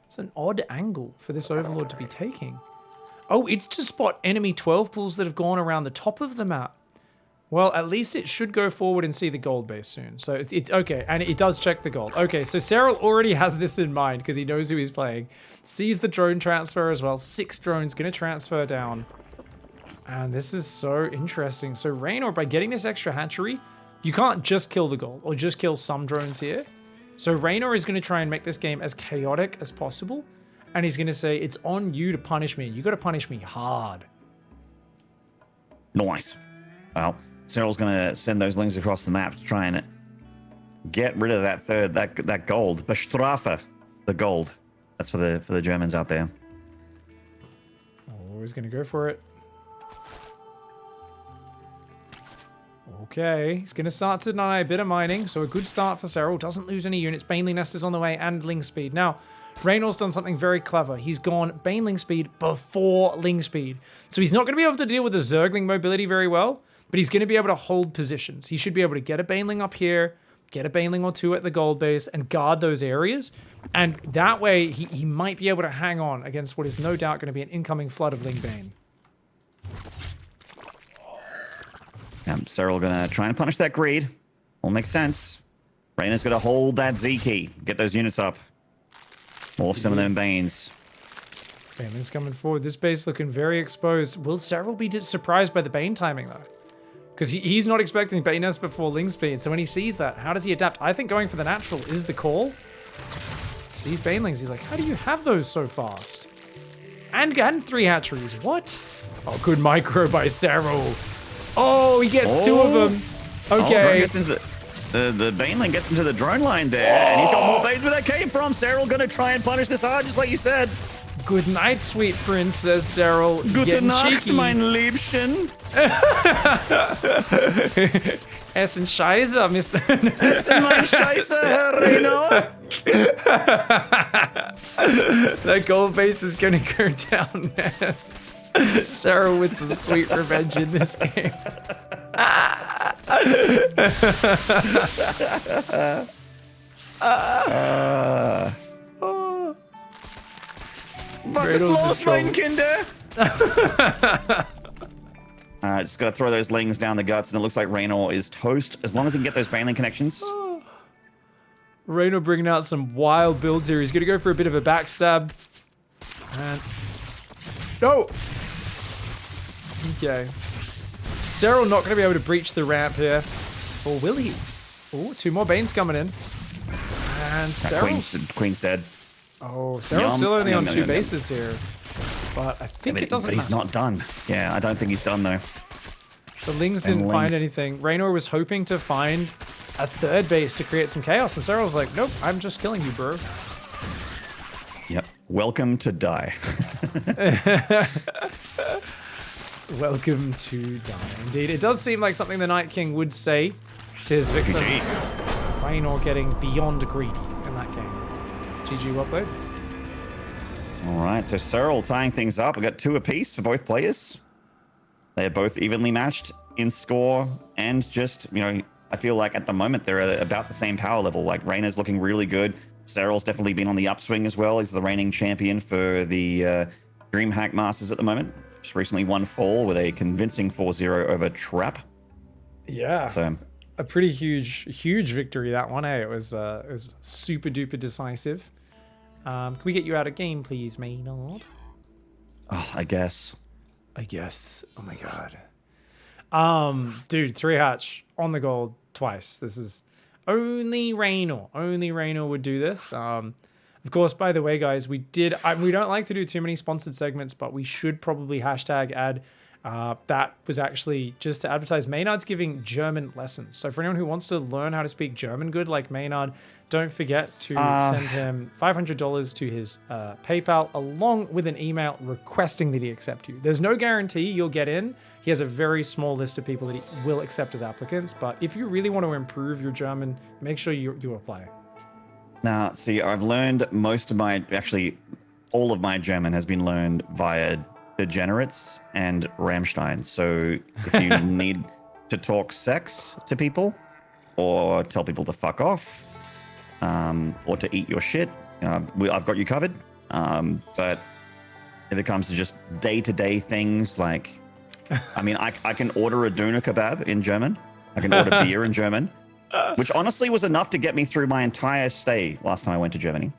It's an odd angle for this Overlord to be taking. Oh, it's to spot enemy 12 pulls that have gone around the top of the map. Well, at least it should go forward and see the gold base soon. So it's okay, and it does check the gold. Okay, so SERRAL already has this in mind because he knows who he's playing. Sees the drone transfer as well. 6 drones going to transfer down. And this is so interesting. So REYNOR, by getting this extra hatchery, you can't just kill the gold or just kill some drones here. So REYNOR is going to try and make this game as chaotic as possible. And he's going to say, it's on you to punish me. You got to punish me hard. Nice. Well, SERRAL's going to send those lings across the map to try and get rid of that gold. Bestrafe the gold. That's for the Germans out there. Oh, he's going to go for it. Okay, he's going to start to deny a bit of mining, so a good start for SERRAL. Doesn't lose any units. Baneling Nest is on the way, and Ling Speed. Now, REYNOR's done something very clever. He's gone Baneling Speed before Ling Speed. So he's not going to be able to deal with the Zergling mobility very well, but he's going to be able to hold positions. He should be able to get a Baneling up here, get a Baneling or two at the gold base, and guard those areas. And that way, he might be able to hang on against what is no doubt going to be an incoming flood of Ling Bane. SERRAL gonna try and punish that greed. Will make sense. Reynor's got to hold that Z key. Get those units up. Morph some of them Banes. Bane's coming forward. This base looking very exposed. Will SERRAL be surprised by the Bane timing, though? Because he's not expecting Bane's before Ling Speed. So when he sees that, how does he adapt? I think going for the natural is the call. Sees Banelings. He's like, how do you have those so fast? And 3 hatcheries. What? Oh, good micro by SERRAL. Oh, he gets 2 of them. Okay. The Baneling gets into the drone line there, and he's got more Banes where that came from. SERRAL gonna try and punish this hard, just like you said. Good night, sweet prince, says SERRAL. Gute Nacht, mein Liebchen. Essen Scheiße, Mr. Essen mein Scheiße, Herr REYNOR. That gold base is gonna go down, man. SERRAL with some sweet revenge in this game. Was ist los, mein Kinder? Just gotta throw those Lings down the guts, and it looks like REYNOR is toast, as long as he can get those Baneling connections. REYNOR bringing out some wild builds here. He's gonna go for a bit of a backstab. And... no! Okay. SERRAL not gonna be able to breach the ramp here. Or will he? Oh, 2 more Banes coming in. And Queen's dead. Oh, SERRAL's still only on 2 bases here. But I think it doesn't matter. He's not done. Yeah, I don't think he's done, though. The Lings didn't find anything. REYNOR was hoping to find a 3rd base to create some chaos, and SERRAL's like, nope, I'm just killing you, bro. Yep. Welcome to die. Welcome to die. Indeed, it does seem like something the Night King would say to his victim. REYNOR getting beyond greedy in that game. GG, well played. All right, so SERRAL tying things up. We got 2 apiece for both players. They're both evenly matched in score, and just, you know, I feel like at the moment they're at about the same power level. Like, Reynor's looking really good. SERRAL's definitely been on the upswing as well. He's the reigning champion for the DreamHack Masters at the moment. Just recently won Fall with a convincing 4-0 over Trap. Yeah. So a pretty huge victory, that one, eh? It was super duper decisive. Can we get you out of game, please, Maynard? Oh, I guess. Oh my god. Dude, 3 hatch on the gold twice. This is only REYNOR. Only REYNOR would do this. Of course, by the way, guys, we don't like to do too many sponsored segments, but we should probably hashtag add. That was actually just to advertise. Maynard's giving German lessons. So for anyone who wants to learn how to speak German good like Maynard, don't forget to send him $500 to his PayPal, along with an email requesting that he accept you. There's no guarantee you'll get in. He has a very small list of people that he will accept as applicants. But if you really want to improve your German, make sure you apply. Now, see, I've learned most of my, actually, all of my German has been learned via Degenerates and Rammstein. So if you need to talk sex to people, or tell people to fuck off, or to eat your shit, I've got you covered. But if it comes to just day-to-day things, like, I mean, I can order a doner kebab in German. I can order beer in German, which honestly was enough to get me through my entire stay last time I went to Germany.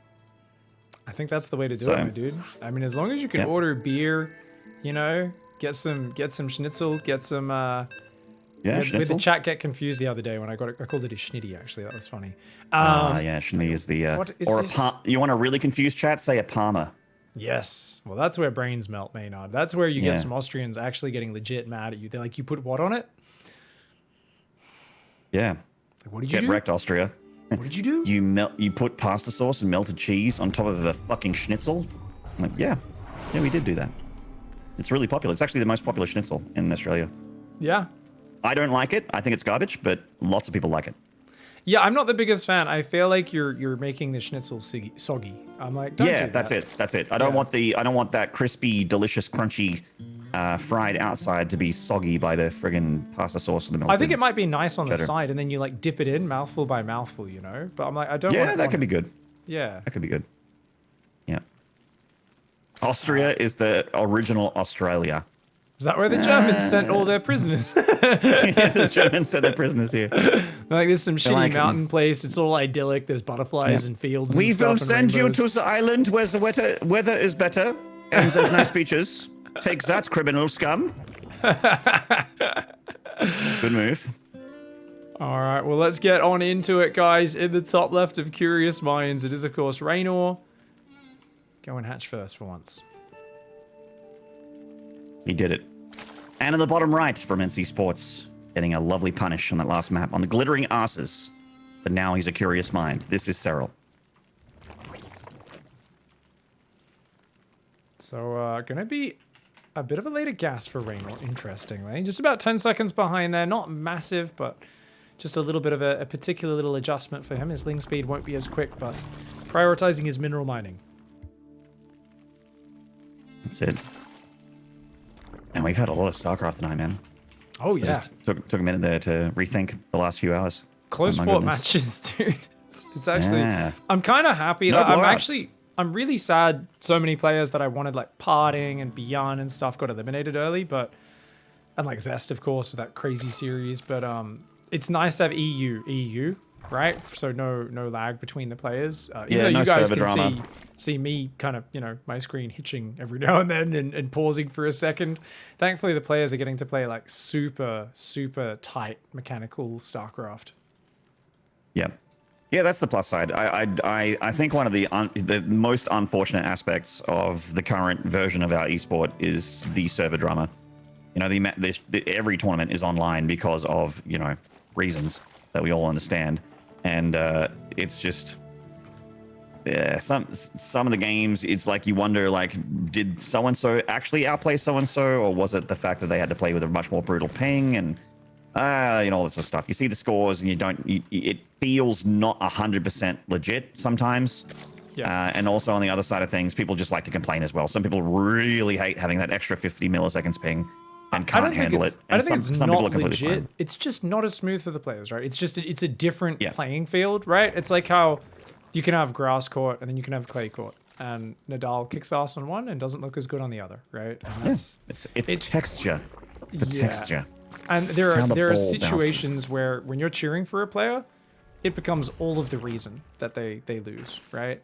I think that's the way to do it, my dude. I mean, as long as you can order beer, you know, get some schnitzel, get some. Schnitzel. With the chat get confused the other day when I called it a schnitty. Actually, that was funny. Yeah, schnitty is the. You want to really confuse chat? Say a Parma. Yes. Well, that's where brains melt, Maynard. That's where you get some Austrians actually getting legit mad at you. They're like, "You put what on it?" Yeah. Like, what did you do? Get wrecked, Austria. What did you do? You put pasta sauce and melted cheese on top of a fucking schnitzel. I'm like, yeah, we did do that. It's really popular. It's actually the most popular schnitzel in Australia. Yeah. I don't like it. I think it's garbage, but lots of people like it. Yeah, I'm not the biggest fan. I feel like you're making the schnitzel soggy. I'm like, don't do that. That's it. I don't want that crispy, delicious, crunchy, fried outside to be soggy by the friggin' pasta sauce. I think it might be nice on the side, and then you like dip it in mouthful by mouthful, you know. But I'm like, I don't. Yeah, that could be good. Yeah, that could be good. Yeah. Austria is the original Australia. Is that where the Germans sent all their prisoners? Yeah, the Germans sent their prisoners here. Like, there's some shitty like, mountain place. It's all idyllic. There's butterflies and fields We and stuff. will and send you rainbows. to the island where the weather is better and there's nice beaches. Take that, criminal scum. Good move. All right, well, let's get on into it, guys. In the top left of Curious Minds, it is, of course, REYNOR. Go and hatch first for once. He did it. And in the bottom right from NC Sports, getting a lovely punish on that last map on the glittering asses. But now he's a curious mind. This is SERRAL. So, gonna be a bit of a later gas for REYNOR, interestingly. Just about 10 seconds behind there. Not massive, but just a little bit of a particular little adjustment for him. His ling speed won't be as quick, but prioritizing his mineral mining. That's it. And we've had a lot of StarCraft tonight, man. Oh, yeah. Took a minute there to rethink the last few hours. Close Oh, fought goodness. matches, dude. It's actually... Yeah. I'm kind of happy. No That I'm really sad so many players that I wanted, like, Parting and Beyond and stuff got eliminated early, but... And, like, Zest, of course, with that crazy series. But it's nice to have EU, right? So no lag between the players. Even though no you guys server can drama. see me kind of, my screen hitching every now and then and pausing for a second. Thankfully, the players are getting to play, like, super, super tight mechanical StarCraft. Yeah. Yeah, that's the plus side. I think one of the most unfortunate aspects of the current version of our esport is the server drama. Every tournament is online because of, reasons that we all understand. And it's just... Yeah, some of the games, it's like you wonder, like, did so-and-so actually outplay so-and-so, or was it the fact that they had to play with a much more brutal ping and, all this sort of stuff. You see the scores and it feels not 100% legit sometimes. Yeah. And also on the other side of things, people just like to complain as well. Some people really hate having that extra 50 milliseconds ping and can't handle it. I don't think And it's some not people are completely legit. fine. It's just not as smooth for the players, right? It's a different Yeah. playing field, right? It's like how you can have grass court and then you can have clay court, and Nadal kicks ass on one and doesn't look as good on the other, right? And that's, It's texture. It's the Yeah. texture. And there It's how the are ball situations bounces. where when you're cheering for a player, it becomes all of the reason that they lose, right?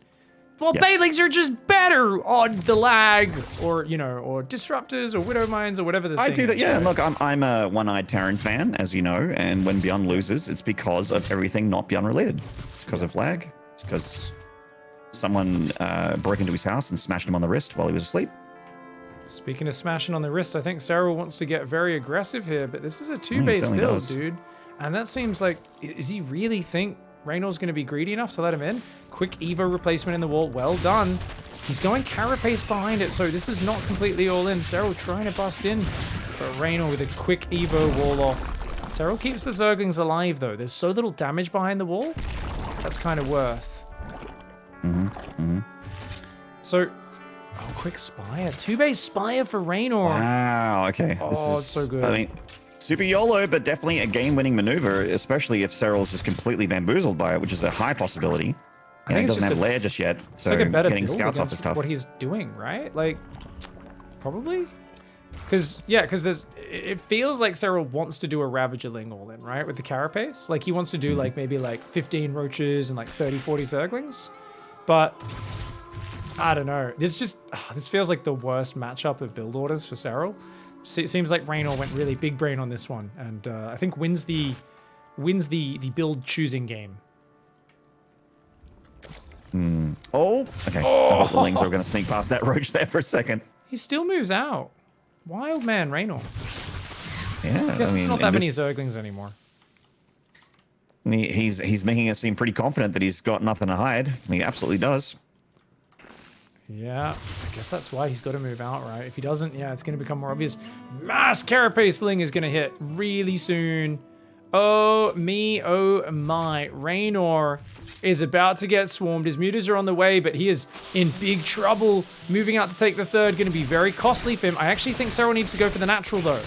Well, Yes. Bailings are just better on the lag, or or disruptors, or widow mines, or whatever the I thing do that, is, yeah. right? Look, I'm a one-eyed Terran fan, as you know, and when Beyond loses, it's because of everything not Beyond related. It's because of lag. It's because someone broke into his house and smashed him on the wrist while he was asleep. Speaking of smashing on the wrist, I think SERRAL wants to get very aggressive here, but this is a two-base certainly build, does. dude. And that seems like, is he really think REYNOR's going to be greedy enough to let him in? Quick Evo replacement in the wall, well done. He's going Carapace behind it, so this is not completely all in. SERRAL trying to bust in, but REYNOR with a quick Evo wall off. SERRAL keeps the Zerglings alive, though. There's so little damage behind the wall. That's kind of worth. So, oh, quick Spire. Two-base Spire for REYNOR. Wow, okay. Oh, it's so good. I mean, super YOLO, but definitely a game-winning maneuver, especially if Serral's just completely bamboozled by it, which is a high possibility. I think It it's doesn't just have lair just yet, It's so like a better getting build scouts off against is tough. what he's doing, right? Like, probably? Because it feels like SERRAL wants to do a Ravagerling all in, right? With the Carapace. Like, he wants to do, like, maybe, like, 15 Roaches and, like, 30, 40 Zerglings. But, I don't know. This feels like the worst matchup of build orders for SERRAL. It seems like REYNOR went really big brain on this one, and I think wins the build choosing game. Oh, okay. I thought the Lings were going to sneak past that Roach there for a second. He still moves out. Wild man, REYNOR. Yeah, I guess I mean, it's not and that many this- Zerglings anymore. He's making us seem pretty confident that he's got nothing to hide. He absolutely does. Yeah, I guess that's why he's got to move out, right? If he doesn't, yeah, it's going to become more obvious. Mass Carapace Ling is going to hit really soon. Oh me, oh my. REYNOR is about to get swarmed. His mutas are on the way, but he is in big trouble. Moving out to take the third, going to be very costly for him. I actually think SERRAL needs to go for the natural, though.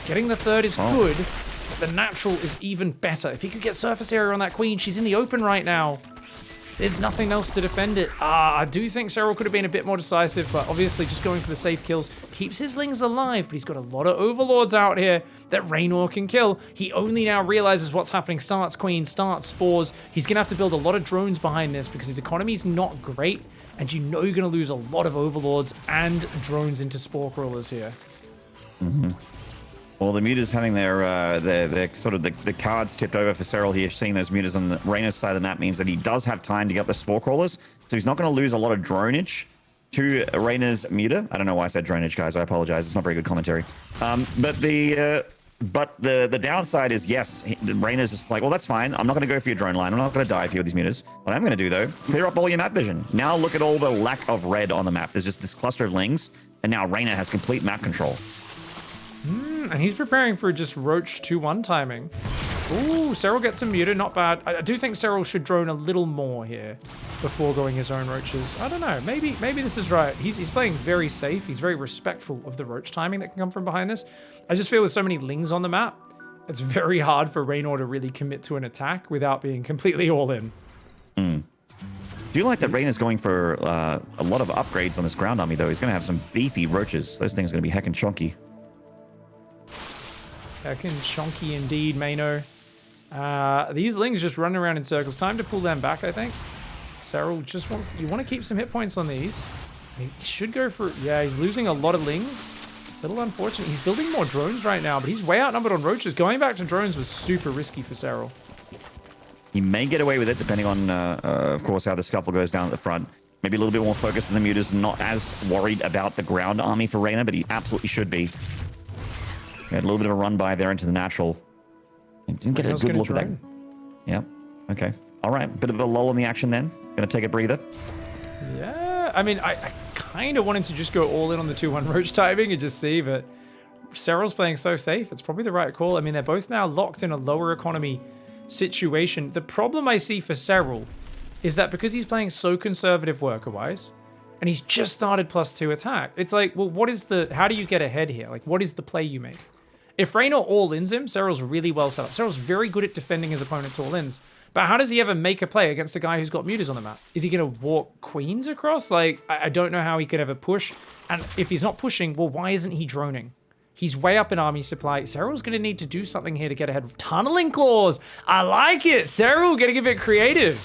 Getting the third is good, but the natural is even better. If he could get surface area on that queen, she's in the open right now. There's nothing else to defend it. I do think Serral could have been a bit more decisive, but obviously just going for the safe kills keeps his Lings alive, but he's got a lot of Overlords out here that REYNOR can kill. He only now realizes what's happening. Starts Queen, starts Spores. He's going to have to build a lot of drones behind this because his economy's not great, and you know you're going to lose a lot of Overlords and drones into Spore Crawlers here. Mm-hmm. Well, the Muta's having their sort of the cards tipped over for SERRAL here. Seeing those Mutas on the Reynor's side of the map means that he does have time to get up the Spore Crawlers, so he's not going to lose a lot of dronage to Reynor's Muta. I don't know why I said dronage, guys. I apologize. It's not very good commentary. But the downside is, yes, Reynor's just like, well, that's fine. I'm not going to go for your drone line. I'm not going to die for you with these Mutas. What I'm going to do, though, clear up all your map vision. Now look at all the lack of red on the map. There's just this cluster of Lings, and now REYNOR has complete map control. And he's preparing for just Roach 2-1 timing. Ooh, SERRAL gets some Muta, not bad. I do think SERRAL should drone a little more here before going his own Roaches. I don't know, maybe this is right. He's playing very safe. He's very respectful of the Roach timing that can come from behind this. I just feel with so many Lings on the map, it's very hard for REYNOR to really commit to an attack without being completely all in. Do you like that REYNOR's going for a lot of upgrades on this ground army, though? He's going to have some beefy Roaches. Those things are going to be heckin' chunky. Heckin' chunky indeed, Mayno. These Lings just running around in circles. Time to pull them back, I think. SERRAL just wants... You want to keep some hit points on these. He should go for... Yeah, he's losing a lot of Lings. A little unfortunate. He's building more drones right now, but he's way outnumbered on Roaches. Going back to drones was super risky for SERRAL. He may get away with it, depending on, of course, how the scuffle goes down at the front. Maybe a little bit more focused on the Mutas, not as worried about the ground army for REYNOR, but he absolutely should be. Had a little bit of a run by there into the natural. Didn't get a good look at that. Yeah. Okay. All right. Bit of a lull in the action then. Gonna take a breather. Yeah. I mean, I kind of want him to just go all in on the 2-1 Roach timing and just see, but SERRAL's playing so safe. It's probably the right call. I mean, they're both now locked in a lower economy situation. The problem I see for SERRAL is that because he's playing so conservative worker-wise, and he's just started +2 attack, it's like, well, how do you get ahead here? Like, what is the play you make? If REYNOR all-ins him, SERRAL's really well set up. SERRAL's very good at defending his opponent's all-ins. But how does he ever make a play against a guy who's got Mutas on the map? Is he going to walk Queens across? Like, I don't know how he could ever push. And if he's not pushing, well, why isn't he droning? He's way up in army supply. SERRAL's going to need to do something here to get ahead. Tunneling Claws. I like it. SERRAL getting a bit creative.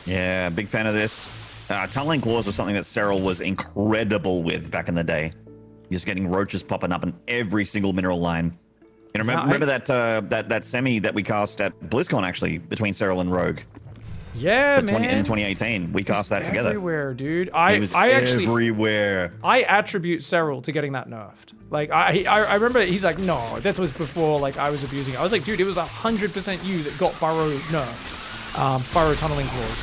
Yeah, big fan of this. Tunneling Claws was something that SERRAL was incredible with back in the day. Just getting Roaches popping up in every single mineral line. You know, remember that semi that we cast at BlizzCon, actually, between SERRAL and Rogue? Yeah, man. In 2018, we cast that together. Everywhere, dude. It was everywhere. I attribute SERRAL to getting that nerfed. Like, I remember he's like, no, that was before, like, I was abusing it. I was like, dude, it was 100% you that got Burrow nerfed. Burrow Tunneling Claws.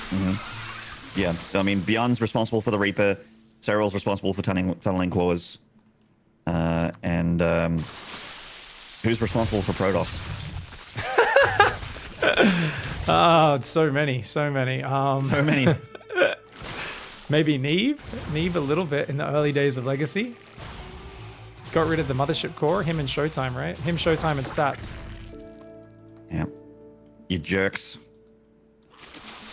Mm-hmm. Yeah, I mean, Beyond's responsible for the Reaper. SERRAL's responsible for tunneling Claws. And who's responsible for Protoss? Oh, so many. So many. Maybe Neve a little bit in the early days of Legacy. Got rid of the Mothership Core, him and Showtime, right? Him, Showtime, and Stats. Yeah. You jerks.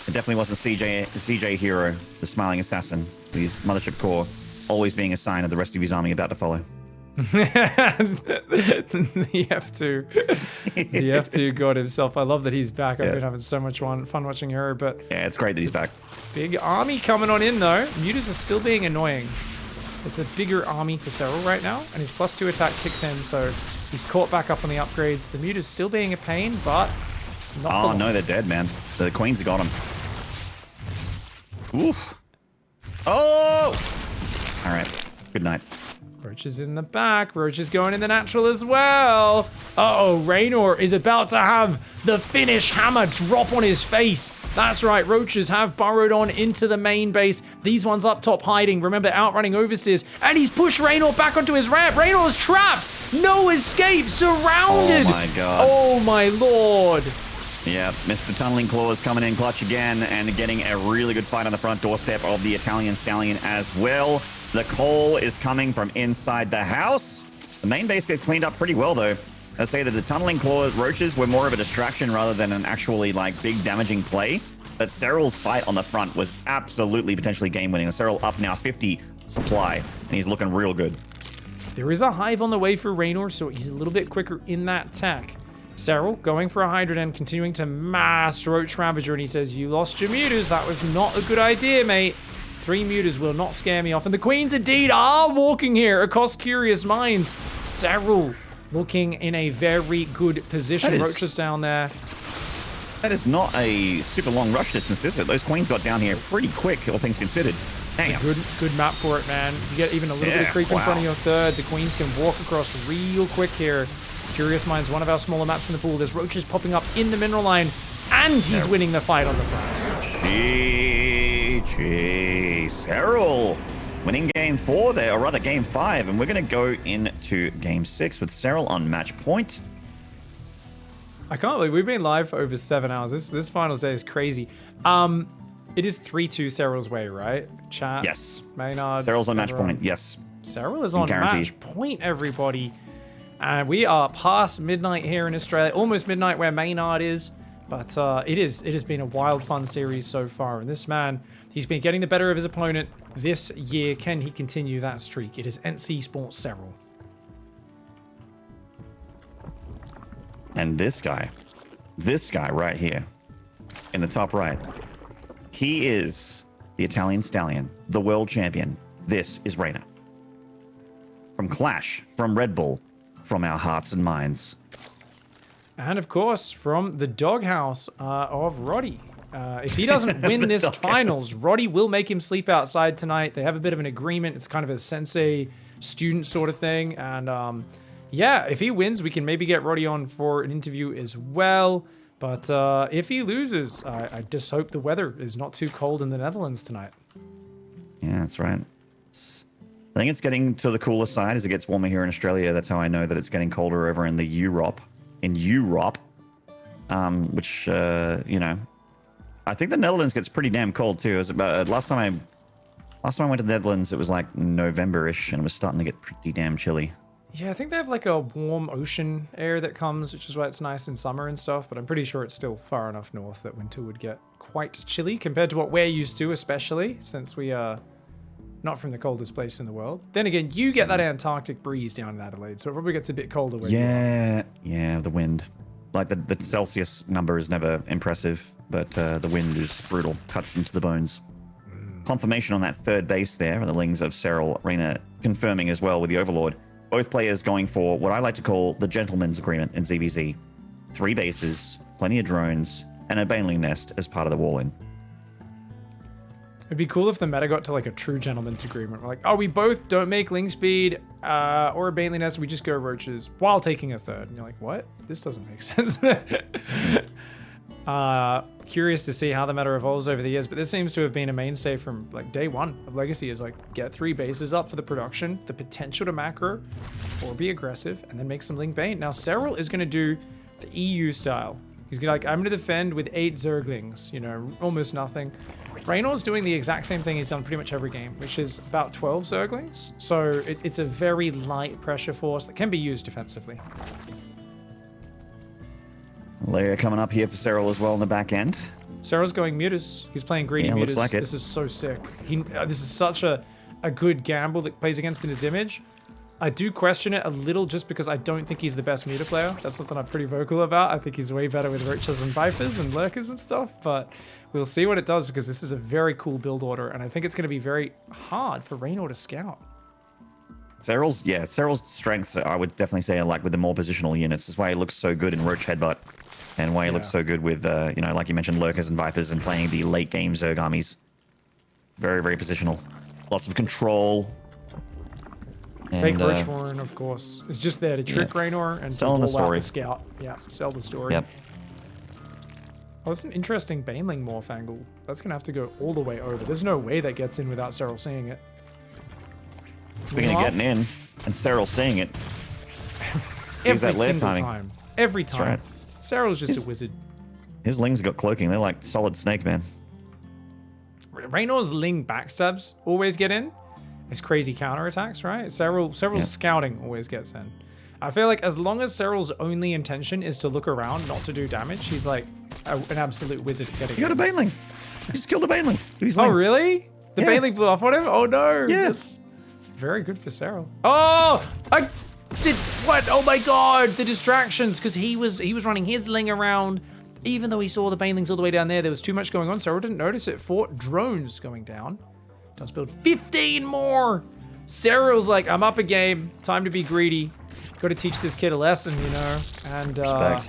It definitely wasn't CJ Hero, the smiling assassin. These Mothership Core always being a sign of the rest of his army about to follow. The F2 god himself. I love that he's back. I've been having so much fun watching Hero, but yeah, it's great that he's back. Big army coming on in though. Mutas are still being annoying. It's a bigger army for SERRAL right now, and his +2 attack kicks in, so he's caught back up on the upgrades. The Muta's still being a pain, but not oh no, they're dead, man. The Queens have got him. Oof. Oh! All right. Good night. Roach is in the back. Roach is going in the natural as well. Uh-oh, REYNOR is about to have the finish hammer drop on his face. That's right, Roaches have burrowed on into the main base. These ones up top hiding. Remember, outrunning Overseers. And he's pushed REYNOR back onto his ramp. REYNOR's trapped. No escape. Surrounded. Oh my god. Oh my lord. Yeah, Mr. Tunneling Claws coming in clutch again and getting a really good fight on the front doorstep of the Italian Stallion as well. The call is coming from inside the house. The main base gets cleaned up pretty well, though. I say that the tunneling claws roaches were more of a distraction rather than an actually like big damaging play. But SERRAL's fight on the front was absolutely potentially game-winning. SERRAL up now 50 supply, and he's looking real good. There is a hive on the way for Reynor, so he's a little bit quicker in that attack. SERRAL going for a Hydra Den, continuing to mass Roach Ravager, and he says, you lost your mutas. That was not a good idea, mate. 3 mutas will not scare me off. And the Queens indeed are walking here across Curious Minds. SERRAL looking in a very good position. Roaches down there. That is not a super long rush distance, is it? Those Queens got down here pretty quick, all things considered. Damn. It's a good map for it, man. You get even a little bit of creep in front of your third. The Queens can walk across real quick here. Curious Minds, one of our smaller maps in the pool. There's roaches popping up in the mineral line, and he's winning the fight on the front. GG. SERRAL winning game 4 there, or rather game 5, and we're going to go into game 6 with SERRAL on match point. I can't believe we've been live for over 7 hours. This finals day is crazy. It is 3-2 SERRAL's way, right? Chat. Yes. Maynard. SERRAL's on match point. Yes. SERRAL is on match point, everybody. And we are past midnight here in Australia, almost midnight where Maynard is. But it has been a wild, fun series so far. And this man, he's been getting the better of his opponent this year. Can he continue that streak? It is NC Sports SERRAL. And this guy right here in the top right, he is the Italian Stallion, the world champion. This is REYNOR. From Clash, from Red Bull, from our hearts and minds. And of course, from the doghouse of Roddy. If he doesn't win this finals, Roddy will make him sleep outside tonight. They have a bit of an agreement. It's kind of a sensei-student sort of thing. And yeah, if he wins, we can maybe get Roddy on for an interview as well. But if he loses, I just hope the weather is not too cold in the Netherlands tonight. Yeah, that's right. I think it's getting to the cooler side as it gets warmer here in Australia. That's how I know that it's getting colder over in the Europe. Which, you know, I think the Netherlands gets pretty damn cold too. It was about, last time I went to the Netherlands, it was like November-ish, and it was starting to get pretty damn chilly. Yeah, I think they have like a warm ocean air that comes, which is why it's nice in summer and stuff, but I'm pretty sure it's still far enough north that winter would get quite chilly compared to what we're used to, especially since we are not from the coldest place in the world. Then again, you get that Antarctic breeze down in Adelaide, so it probably gets a bit colder where you are. Yeah, the wind. Like the Celsius number is never impressive, but the wind is brutal, cuts into the bones. Confirmation on that third base there, the Lings of SERRAL, REYNOR confirming as well with the Overlord. Both players going for what I like to call the gentleman's agreement in ZvZ. 3 bases, plenty of drones, and a baneling nest as part of the wall-in. It'd be cool if the meta got to like a true gentleman's agreement. We're like, oh, we both don't make Ling Speed or a baneling nest, we just go roaches while taking a third. And you're like, what? This doesn't make sense. Curious to see how the meta evolves over the years, but this seems to have been a mainstay from like day one of Legacy, is like get 3 bases up for the production, the potential to macro or be aggressive, and then make some Ling Bane. Now SERRAL is going to do the EU style. He's gonna like, I'm going to defend with 8 Zerglings, you know, almost nothing. Reynor's doing the exact same thing he's done pretty much every game, which is about 12 Zerglings. So it's a very light pressure force that can be used defensively. Layer coming up here for SERRAL as well in the back end. SERRAL's going mutas. He's playing greedy mutas. Looks like it. This is so sick. This is such a good gamble that plays against in his image. I do question it a little just because I don't think he's the best muta player. That's something I'm pretty vocal about. I think he's way better with roaches and vipers and lurkers and stuff, but we'll see what it does because this is a very cool build order, and I think it's going to be very hard for Reynor to scout. SERRAL's strengths, I would definitely say, are like with the more positional units. That's why he looks so good in Roach Headbutt, and why he looks so good with, you know, like you mentioned, lurkers and vipers and playing the late game Zerg armies. Very, very positional. Lots of control. Fake Roach Warren, of course, is just there to trick Reynor and selling to the story. Out the scout. Yeah, sell the story. Yep. Oh, it's an interesting Baneling morph angle. That's going to have to go all the way over. There's no way that gets in without SERRAL seeing it. Speaking of getting in, and SERRAL seeing it, every single time. Every time. Right. SERRAL's just a wizard. His Lings got cloaking. They're like solid snake, man. Reynor's Ling backstabs always get in. It's crazy counterattacks, right? SERRAL's scouting always gets in. I feel like as long as Serral's only intention is to look around, not to do damage, he's like an absolute wizard at getting it. You got a baneling. You just killed a baneling. Oh, really? The Yeah. baneling blew off on him? Oh, no. Yes. Very good for Serral. Oh, I did what? Oh my God, the distractions, because he was running his ling around. Even though he saw the banelings all the way down there was too much going on. Serral didn't notice it. 4 drones going down. Does build 15 more. Serral's like, I'm up a game. Time to be greedy. Got to teach this kid a lesson, you know. And Respect.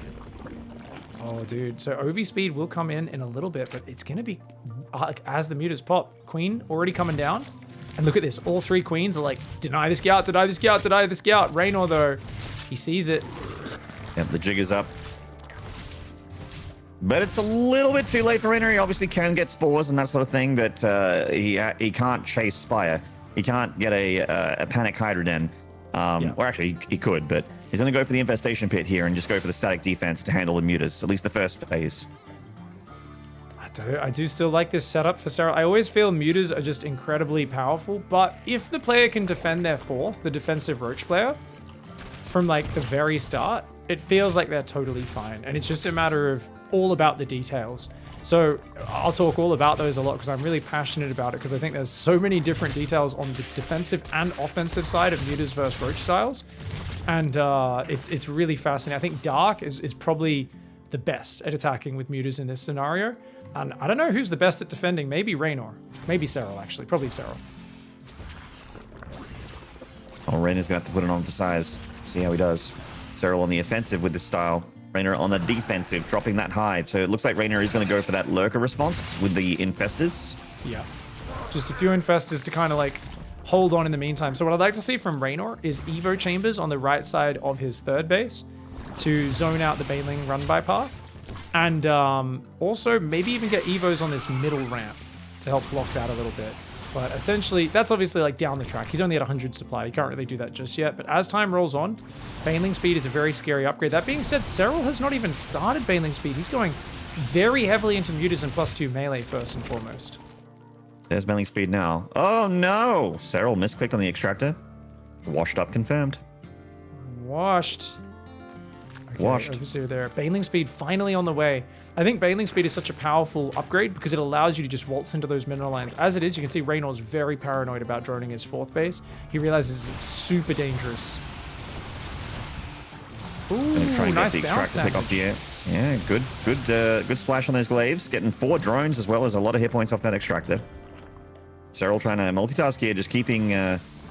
oh, dude. So OV speed will come in a little bit, but it's gonna be like as the mutas pop. Queen already coming down. And look at this. All 3 queens are like, deny this scout, deny this scout, deny this scout. REYNOR, though, he sees it. Yep, the jig is up. But it's a little bit too late for REYNOR. He obviously can get spores and that sort of thing, but he can't chase Spire. He can't get a Panic Hydra Den. Or actually, he could, but he's going to go for the Infestation Pit here and just go for the static defense to handle the mutas, at least the first phase. I do still like this setup for Serral. I always feel mutas are just incredibly powerful, but if the player can defend their 4th, the defensive roach player, from like the very start, it feels like they're totally fine. And it's just a matter of all about the details. So I'll talk all about those a lot because I'm really passionate about it because I think there's so many different details on the defensive and offensive side of mutas versus roach styles. And it's really fascinating. I think Dark is probably the best at attacking with mutas in this scenario. And I don't know who's the best at defending. Maybe REYNOR. Maybe SERRAL, actually. Probably SERRAL. Oh, REYNOR's going to have to put it on for size. See how he does. SERRAL on the offensive with this style. REYNOR on the defensive, dropping that hive. So it looks like REYNOR is going to go for that lurker response with the infestors. Yeah. Just a few infestors to kind of like hold on in the meantime. So what I'd like to see from REYNOR is Evo chambers on the right side of his 3rd base to zone out the baneling run by path. And also maybe even get Evos on this middle ramp to help block that a little bit. But essentially, that's obviously like down the track. He's only at 100 supply. He can't really do that just yet. But as time rolls on, baneling speed is a very scary upgrade. That being said, SERRAL has not even started baneling speed. He's going very heavily into mutas and +2 melee first and foremost. There's baneling speed now. Oh no! SERRAL misclicked on the extractor. Washed up confirmed. Washed. Okay, Washed. Overseer there. Baneling speed finally on the way. I think baneling speed is such a powerful upgrade because it allows you to just waltz into those mineral lines. As it is, you can see REYNOR's very paranoid about droning his 4th base. He realizes it's super dangerous. Ooh, Try and nice get the bounce extractor pick damage. off the air. Yeah, good splash on those glaives. Getting 4 drones as well as a lot of hit points off that extractor. SERRAL trying to multitask here, just keeping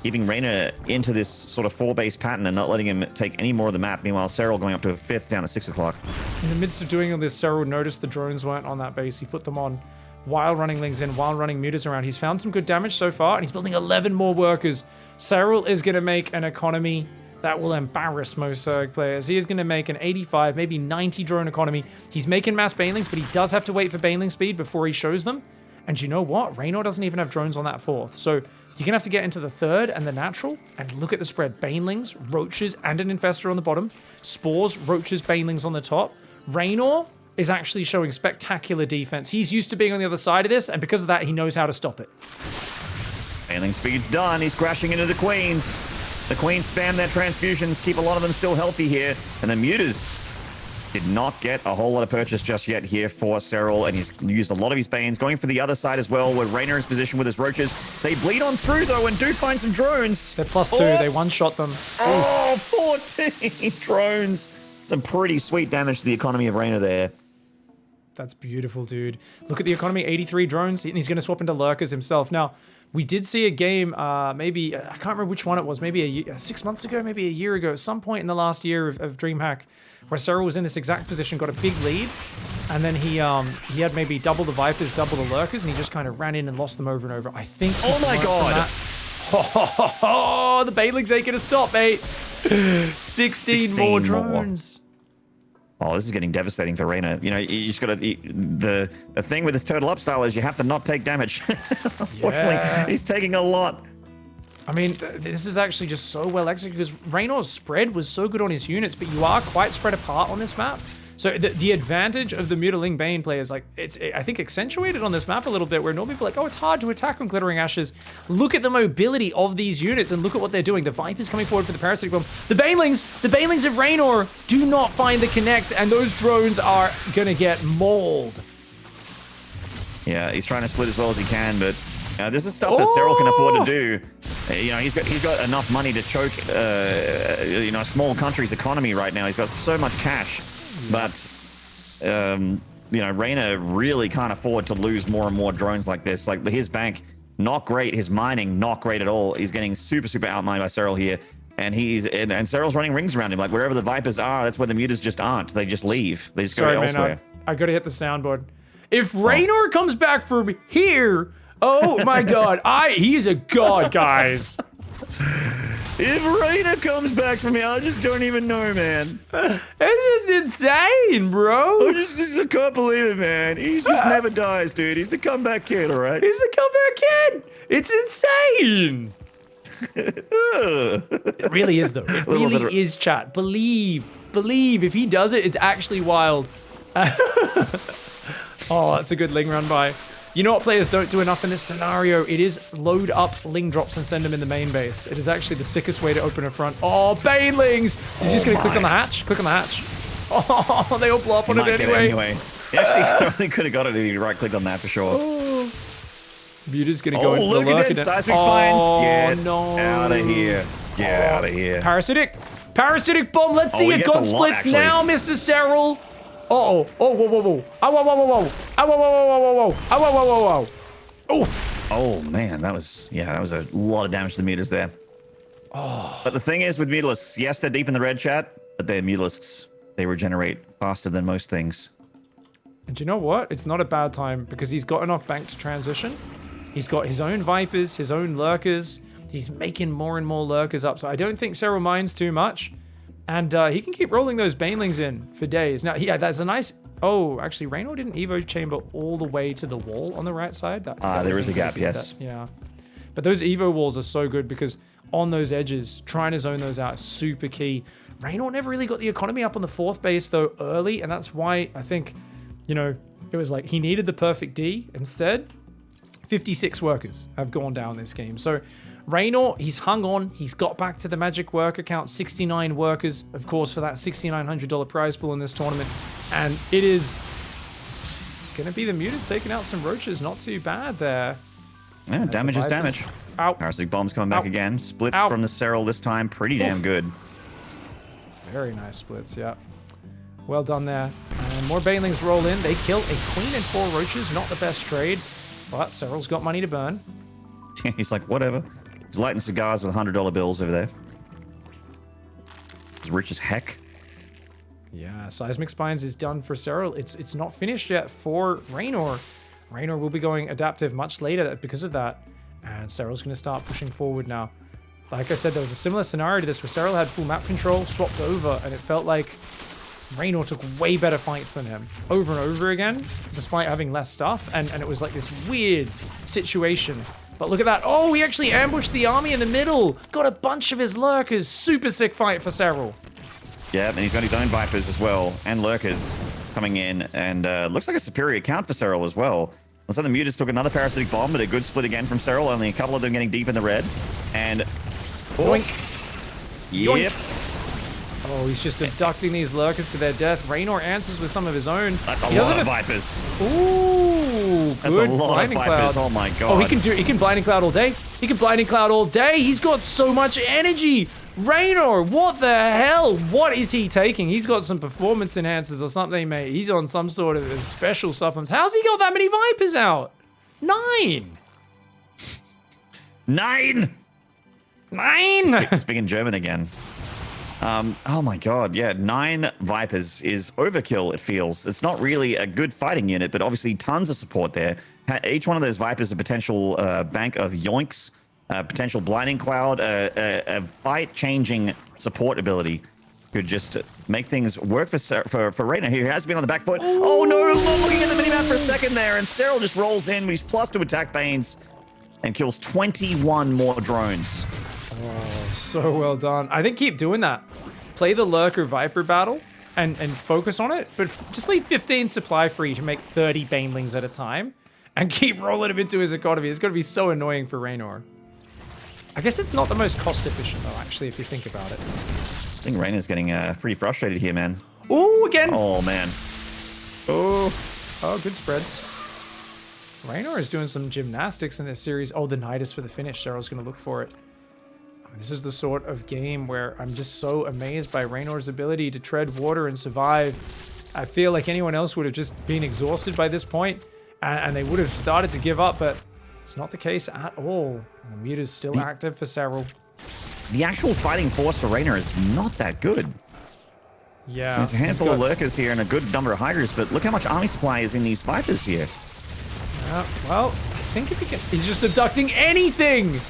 REYNOR into this sort of 4-base pattern and not letting him take any more of the map. Meanwhile, SERRAL going up to a 5th down at 6 o'clock. In the midst of doing all this, SERRAL noticed the drones weren't on that base. He put them on while running lings in, while running mutas around. He's found some good damage so far, and he's building 11 more workers. SERRAL is going to make an economy that will embarrass most Zerg players. He is going to make an 85, maybe 90 drone economy. He's making mass banelings, but he does have to wait for baneling speed before he shows them. And you know what? REYNOR doesn't even have drones on that 4th. So you're going to have to get into the 3rd and the natural and look at the spread. Banelings, roaches, and an infestor on the bottom. Spores, roaches, banelings on the top. REYNOR is actually showing spectacular defense. He's used to being on the other side of this, and because of that, he knows how to stop it. Baneling speed's done. He's crashing into the queens. The queens spam their transfusions, keep a lot of them still healthy here. And the mutas did not get a whole lot of purchase just yet here for SERRAL, and he's used a lot of his banes. Going for the other side as well, where REYNOR is positioned with his roaches. They bleed on through, though, and do find some drones. They're +2. They one-shot them. Oh, 14 drones. Some pretty sweet damage to the economy of REYNOR there. That's beautiful, dude. Look at the economy, 83 drones, and he's going to swap into lurkers himself. Now, we did see a game, maybe, I can't remember which one it was, maybe 6 months ago, maybe a year ago, at some point in the last year of DreamHack, where SERRAL was in this exact position, got a big lead, and then he had maybe double the Vipers, double the Lurkers, and he just kind of ran in and lost them over and over. I think... Oh my god! Oh, the banelings ain't going to stop, mate. 16 more drones. Oh, this is getting devastating for REYNOR. You know, you just got to... The thing with this turtle up style is you have to not take damage. Unfortunately, he's taking a lot. I mean, this is actually just so well executed because REYNOR's spread was so good on his units, but you are quite spread apart on this map. So the advantage of the Mutiling Bane play is like, it's I think accentuated on this map a little bit, where normally people are like, oh, it's hard to attack on Glittering Ashes. Look at the mobility of these units and look at what they're doing. The Viper's coming forward for the Parasitic Bomb. The Banelings of Reynor do not find the connect, and those drones are gonna get mauled. Yeah, he's trying to split as well as he can, but this is stuff that SERRAL can afford to do. He's got enough money to choke, a small country's economy right now. He's got so much cash. But, REYNOR really can't afford to lose more and more drones like this. Like, his bank, not great. His mining, not great at all. He's getting super, super outmined by SERRAL here. And and SERRAL's running rings around him. Like, wherever the Vipers are, that's where the Mutas just aren't. They just leave. They just go elsewhere. I gotta hit the soundboard. If Reynor comes back from here, oh my god, he is a god, guys. If Reynor comes back from here, I just don't even know, man. It's just insane, bro. I just can't believe it, man. He just never dies, dude. He's the comeback kid, all right? He's the comeback kid. It's insane. It really is, though. It really is, chat. Believe. If he does it, it's actually wild. Oh, that's a good Ling run by. You know what players don't do enough in this scenario? It is load up Ling drops and send them in the main base. It is actually the sickest way to open a front. Oh, Banelings! He's just going to click on the hatch. Click on the hatch. Oh, they all blow up on it anyway. He actually probably could have got it if he right-clicked on that for sure. Oh. Muta's going to go in for the look lurk. at that. Seismic Spines. Get no. out of here. Get out of here. Parasitic Bomb. Let's see your gun splits now, Mr. SERRAL. Uh-oh. Oh, whoa, whoa, whoa. Whoa, whoa, whoa, whoa. Whoa, whoa, whoa, whoa, whoa. Whoa, whoa, whoa, whoa. Oof. Oh, man, that was a lot of damage to the Mutas there. Oh. But the thing is with Mutalisks, yes, they're deep in the red, chat, but they're Mutalisks. They regenerate faster than most things. And you know what? It's not a bad time because he's got enough bank to transition. He's got his own Vipers, his own Lurkers. He's making more and more Lurkers up, so I don't think SERRAL minds too much. And he can keep rolling those Banelings in for days. Now, yeah, that's a nice... Oh, actually, Reynor didn't Evo chamber all the way to the wall on the right side. There is a gap, yes. Yeah. But those Evo walls are so good because on those edges, trying to zone those out is super key. Reynor never really got the economy up on the fourth base, though, early. And that's why I think, it was like he needed the perfect D. Instead, 56 workers have gone down this game. So... Reynor, he's hung on. He's got back to the magic worker count. 69 workers, of course, for that $6,900 prize pool in this tournament. And it is going to be the Mutas taking out some roaches. Not too bad there. Yeah, damage is damage. Ow. Parasitic Bomb's coming back again. Splits from the SERRAL this time. Pretty damn good. Very nice splits, yeah. Well done there. And more Banelings roll in. They kill a queen and 4 roaches. Not the best trade, but SERRAL's got money to burn. He's like, whatever. He's lighting cigars with $100 bills over there. He's rich as heck. Yeah, Seismic Spines is done for SERRAL. It's not finished yet for Reynor. Reynor will be going adaptive much later because of that. And SERRAL's going to start pushing forward now. Like I said, there was a similar scenario to this where SERRAL had full map control, swapped over, and it felt like Reynor took way better fights than him over and over again, despite having less stuff. And it was like this weird situation. But look at that. Oh, he actually ambushed the army in the middle. Got a bunch of his Lurkers. Super sick fight for SERRAL. Yeah, and he's got his own Vipers as well, and Lurkers coming in. And looks like a superior count for SERRAL as well. So the Mutas took another Parasitic Bomb, but a good split again from SERRAL. Only a couple of them getting deep in the red. And... Boink. Yep. Yoink. Oh, he's just abducting these Lurkers to their death. Reynor answers with some of his own. That's a lot of Vipers. Ooh, that's a lot of Vipers. Clouds. Oh my god. Oh, he can Blinding Cloud all day. He can Blinding Cloud all day. He's got so much energy. Reynor, what the hell? What is he taking? He's got some performance enhancers or something, mate. He's on some sort of special supplements. How's he got that many Vipers out? 9. 9. Speaking German again. Oh my god, yeah, 9 Vipers is overkill, it feels. It's not really a good fighting unit, but obviously tons of support there. Each one of those Vipers a potential bank of yoinks, potential Blinding Cloud, a fight-changing support ability. Could just make things work for Reynor, who has been on the back foot. Ooh. Oh no, looking at the minimap for a second there, and SERRAL just rolls in, he's plus to attack Banes, and kills 21 more drones. Oh, so well done. I think keep doing that. Play the Lurker Viper battle and focus on it, but just leave 15 supply free to make 30 banelings at a time and keep rolling him into his economy. It's going to be so annoying for Reynor. I guess it's not the most cost efficient though, actually, if you think about it. I think Reynor's getting pretty frustrated here, man. Oh, again. Oh, man. Oh. Oh, good spreads. Reynor is doing some gymnastics in this series. Oh, the Nidus for the finish. Serral's going to look for it. This is the sort of game where I'm just so amazed by Reynor's ability to tread water and survive. I feel like anyone else would have just been exhausted by this point, and they would have started to give up, but it's not the case at all. And the mute is still active for Serral. The actual fighting force for Reynor is not that good. Yeah. There's a handful of lurkers here and a good number of hiders, but look how much army supply is in these Vipers here. Well, I think if he can... He's just abducting anything!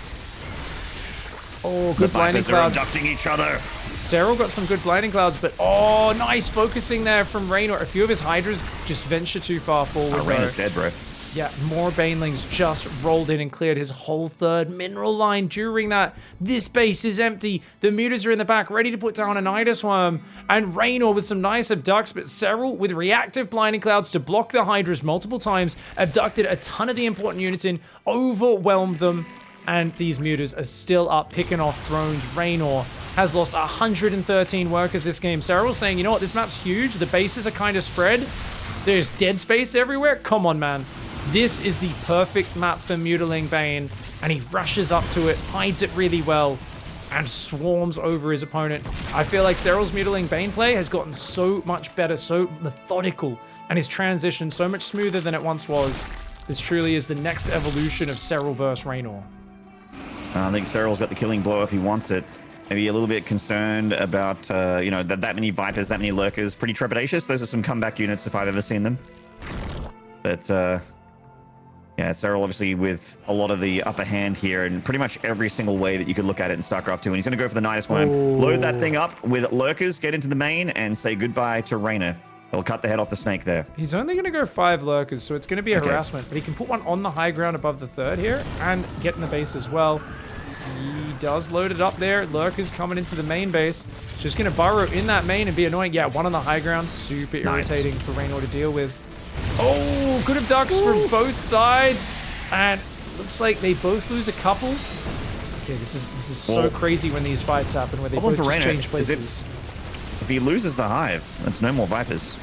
Oh, good blinding cloud. The Vipers are abducting each other. Serral got some good blinding clouds, but oh, nice focusing there from Reynor. A few of his hydras just venture too far forward. Reynor's dead, bro. Yeah, more banelings just rolled in and cleared his whole third mineral line during that. This base is empty. The mutas are in the back, ready to put down a Nidus Worm. And Reynor with some nice abducts, but Serral with reactive blinding clouds to block the hydras multiple times, abducted a ton of the important units in, overwhelmed them, and these mutas are still up picking off drones. Reynor has lost 113 workers this game. Serral's saying, you know what, this map's huge. The bases are kind of spread. There's dead space everywhere. Come on, man. This is the perfect map for Mutiling Bane, and he rushes up to it, hides it really well, and swarms over his opponent. I feel like Serral's Mutiling Bane play has gotten so much better, so methodical, and his transition so much smoother than it once was. This truly is the next evolution of Serral versus Reynor. I think Serral's got the killing blow if he wants it. Maybe a little bit concerned about, you know, that many Vipers, that many Lurkers. Pretty trepidatious. Those are some comeback units if I've ever seen them. But, yeah, Serral obviously with a lot of the upper hand here and pretty much every single way that you could look at it in StarCraft 2. And he's going to go for the Nidus Worm. Load that thing up with Lurkers, get into the main, and say goodbye to Reynor. He'll cut the head off the snake there. He's only going to go 5 Lurkers, so it's going to be a harassment. But he can put one on the high ground above the third here and get in the base as well. He does load it up there. Lurkers coming into the main base. Just going to burrow in that main and be annoying. Yeah, one on the high ground. Super irritating for Reynor to deal with. Oh, good abducts from both sides. And looks like they both lose a couple. Okay, this is so crazy when these fights happen, where they both just change places. If he loses the hive, that's no more Vipers.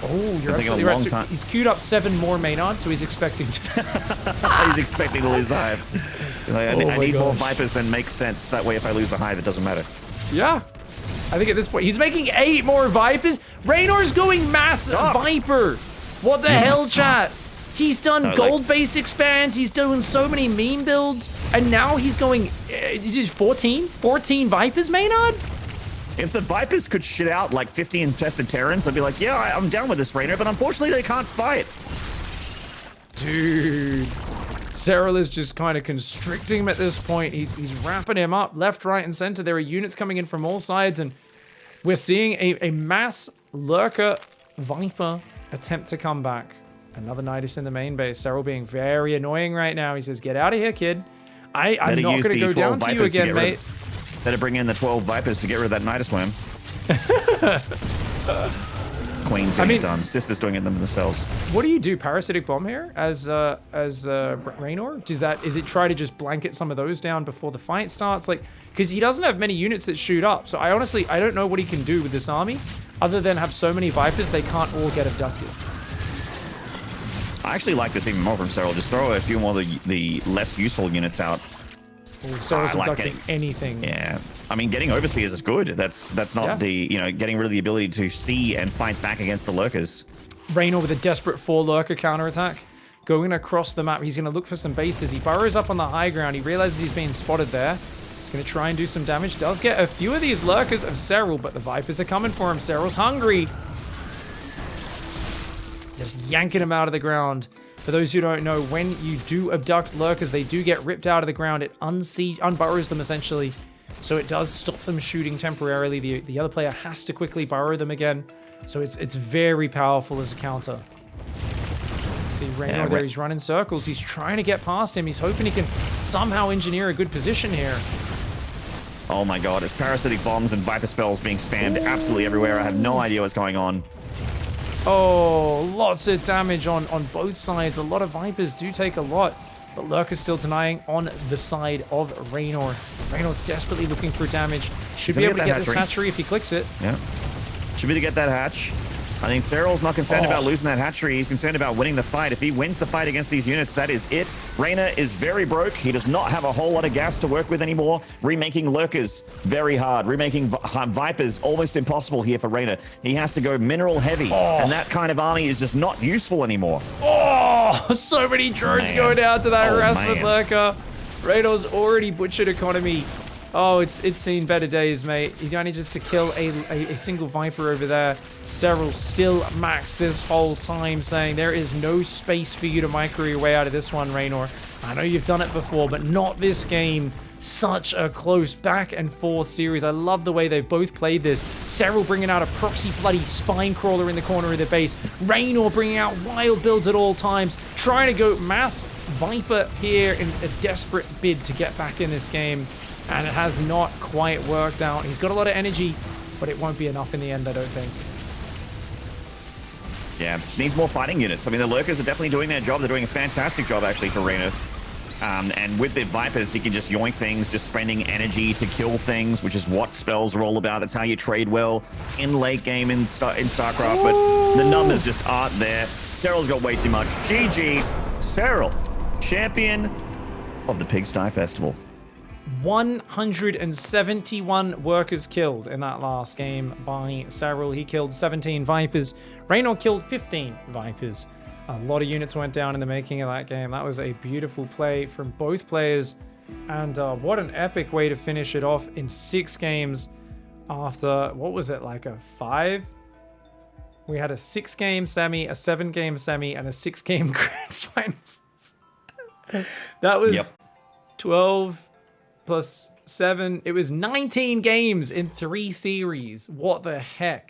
Oh, you're absolutely right. So he's queued up 7 more Maynard, so he's expecting to... He's expecting to lose the hive. Like, I need more Vipers than makes sense. That way, if I lose the hive, it doesn't matter. Yeah. I think at this point, he's making 8 more Vipers. Reynor's going mass Viper. What the hell, chat? He's done gold base expands. He's doing so many meme builds. And now he's going... 14 Vipers, Maynard? If the Vipers could shit out like 50 infested Terrans, I'd be like, yeah, I'm down with this, Reynor, but unfortunately they can't fight. Dude. Serral is just kind of constricting him at this point. He's wrapping him up left, right, and center. There are units coming in from all sides, and we're seeing a mass Lurker Viper attempt to come back. Another Nidus in the main base. Serral being very annoying right now. He says, get out of here, kid. I'm not going to go down to you again, mate. Better bring in the 12 Vipers to get id of that Nidus Worm. Queen's getting it done. Sister's doing it themselves. What do you do? Parasitic Bomb here as Reynor? Is it try to just blanket some of those down before the fight starts? Like, because he doesn't have many units that shoot up. So I don't know what he can do with this army other than have so many Vipers they can't all get abducted. I actually like this even more from Serral. Just throw a few more of the less useful units out. Serral's abducting anything. Yeah, I mean, getting Overseers is good. That's not the, you know, getting rid of the ability to see and fight back against the Lurkers. Reynor with a desperate 4 Lurker counterattack. Going across the map, he's going to look for some bases. He burrows up on the high ground. He realizes he's being spotted there. He's going to try and do some damage. Does get a few of these Lurkers of Serral, but the Vipers are coming for him. Serral's hungry. Just yanking him out of the ground. For those who don't know, when you do abduct Lurkers, they do get ripped out of the ground. It unburrows them, essentially. So it does stop them shooting temporarily. The other player has to quickly burrow them again. So it's very powerful as a counter. See Reynor there, he's running circles. He's trying to get past him. He's hoping he can somehow engineer a good position here. Oh my god, it's parasitic bombs and Viper spells being spammed absolutely everywhere. I have no idea what's going on. Oh, lots of damage on both sides. A lot of Vipers do take a lot. But Lurker's still denying on the side of REYNOR. REYNOR's desperately looking for damage. Should be able to get this hatchery if he clicks it. Yeah. Should be able to get that hatch. I think SERRAL's not concerned about losing that hatchery. He's concerned about winning the fight. If he wins the fight against these units, that is it. REYNOR is very broke. He does not have a whole lot of gas to work with anymore. Remaking Lurkers, very hard. Remaking Vipers, almost impossible here for REYNOR. He has to go mineral heavy. And that kind of army is just not useful anymore. Oh, so many drones going down to that harassment Lurker. REYNOR's already butchered economy. Oh, it's seen better days, mate. He manages to kill a single Viper over there. SERRAL still maxed this whole time, saying there is no space for you to micro your way out of this one, REYNOR. I know you've done it before, but not this game. Such a close back and forth series. I love the way they've both played this. SERRAL bringing out a proxy bloody spine crawler in the corner of the base. REYNOR bringing out wild builds at all times. Trying to go mass Viper here in a desperate bid to get back in this game. And it has not quite worked out. He's got a lot of energy, but it won't be enough in the end, I don't think. Yeah, just needs more fighting units. I mean, the Lurkers are definitely doing their job. They're doing a fantastic job, actually, for REYNOR. And with the Vipers, he can just yoink things, just spending energy to kill things, which is what spells are all about. That's how you trade well in late game in StarCraft, but the numbers just aren't there. SERRAL's got way too much. GG, SERRAL, champion of the Pigsty Festival. 171 workers killed in that last game by SERRAL. He killed 17 Vipers. REYNOR killed 15 Vipers. A lot of units went down in the making of that game. That was a beautiful play from both players. And what an epic way to finish it off in 6 games after, what was it, like a 5? We had a 6-game semi, a 7-game semi, and a 6-game grand finals. That was 12 plus 7. It was 19 games in 3 series. What the heck?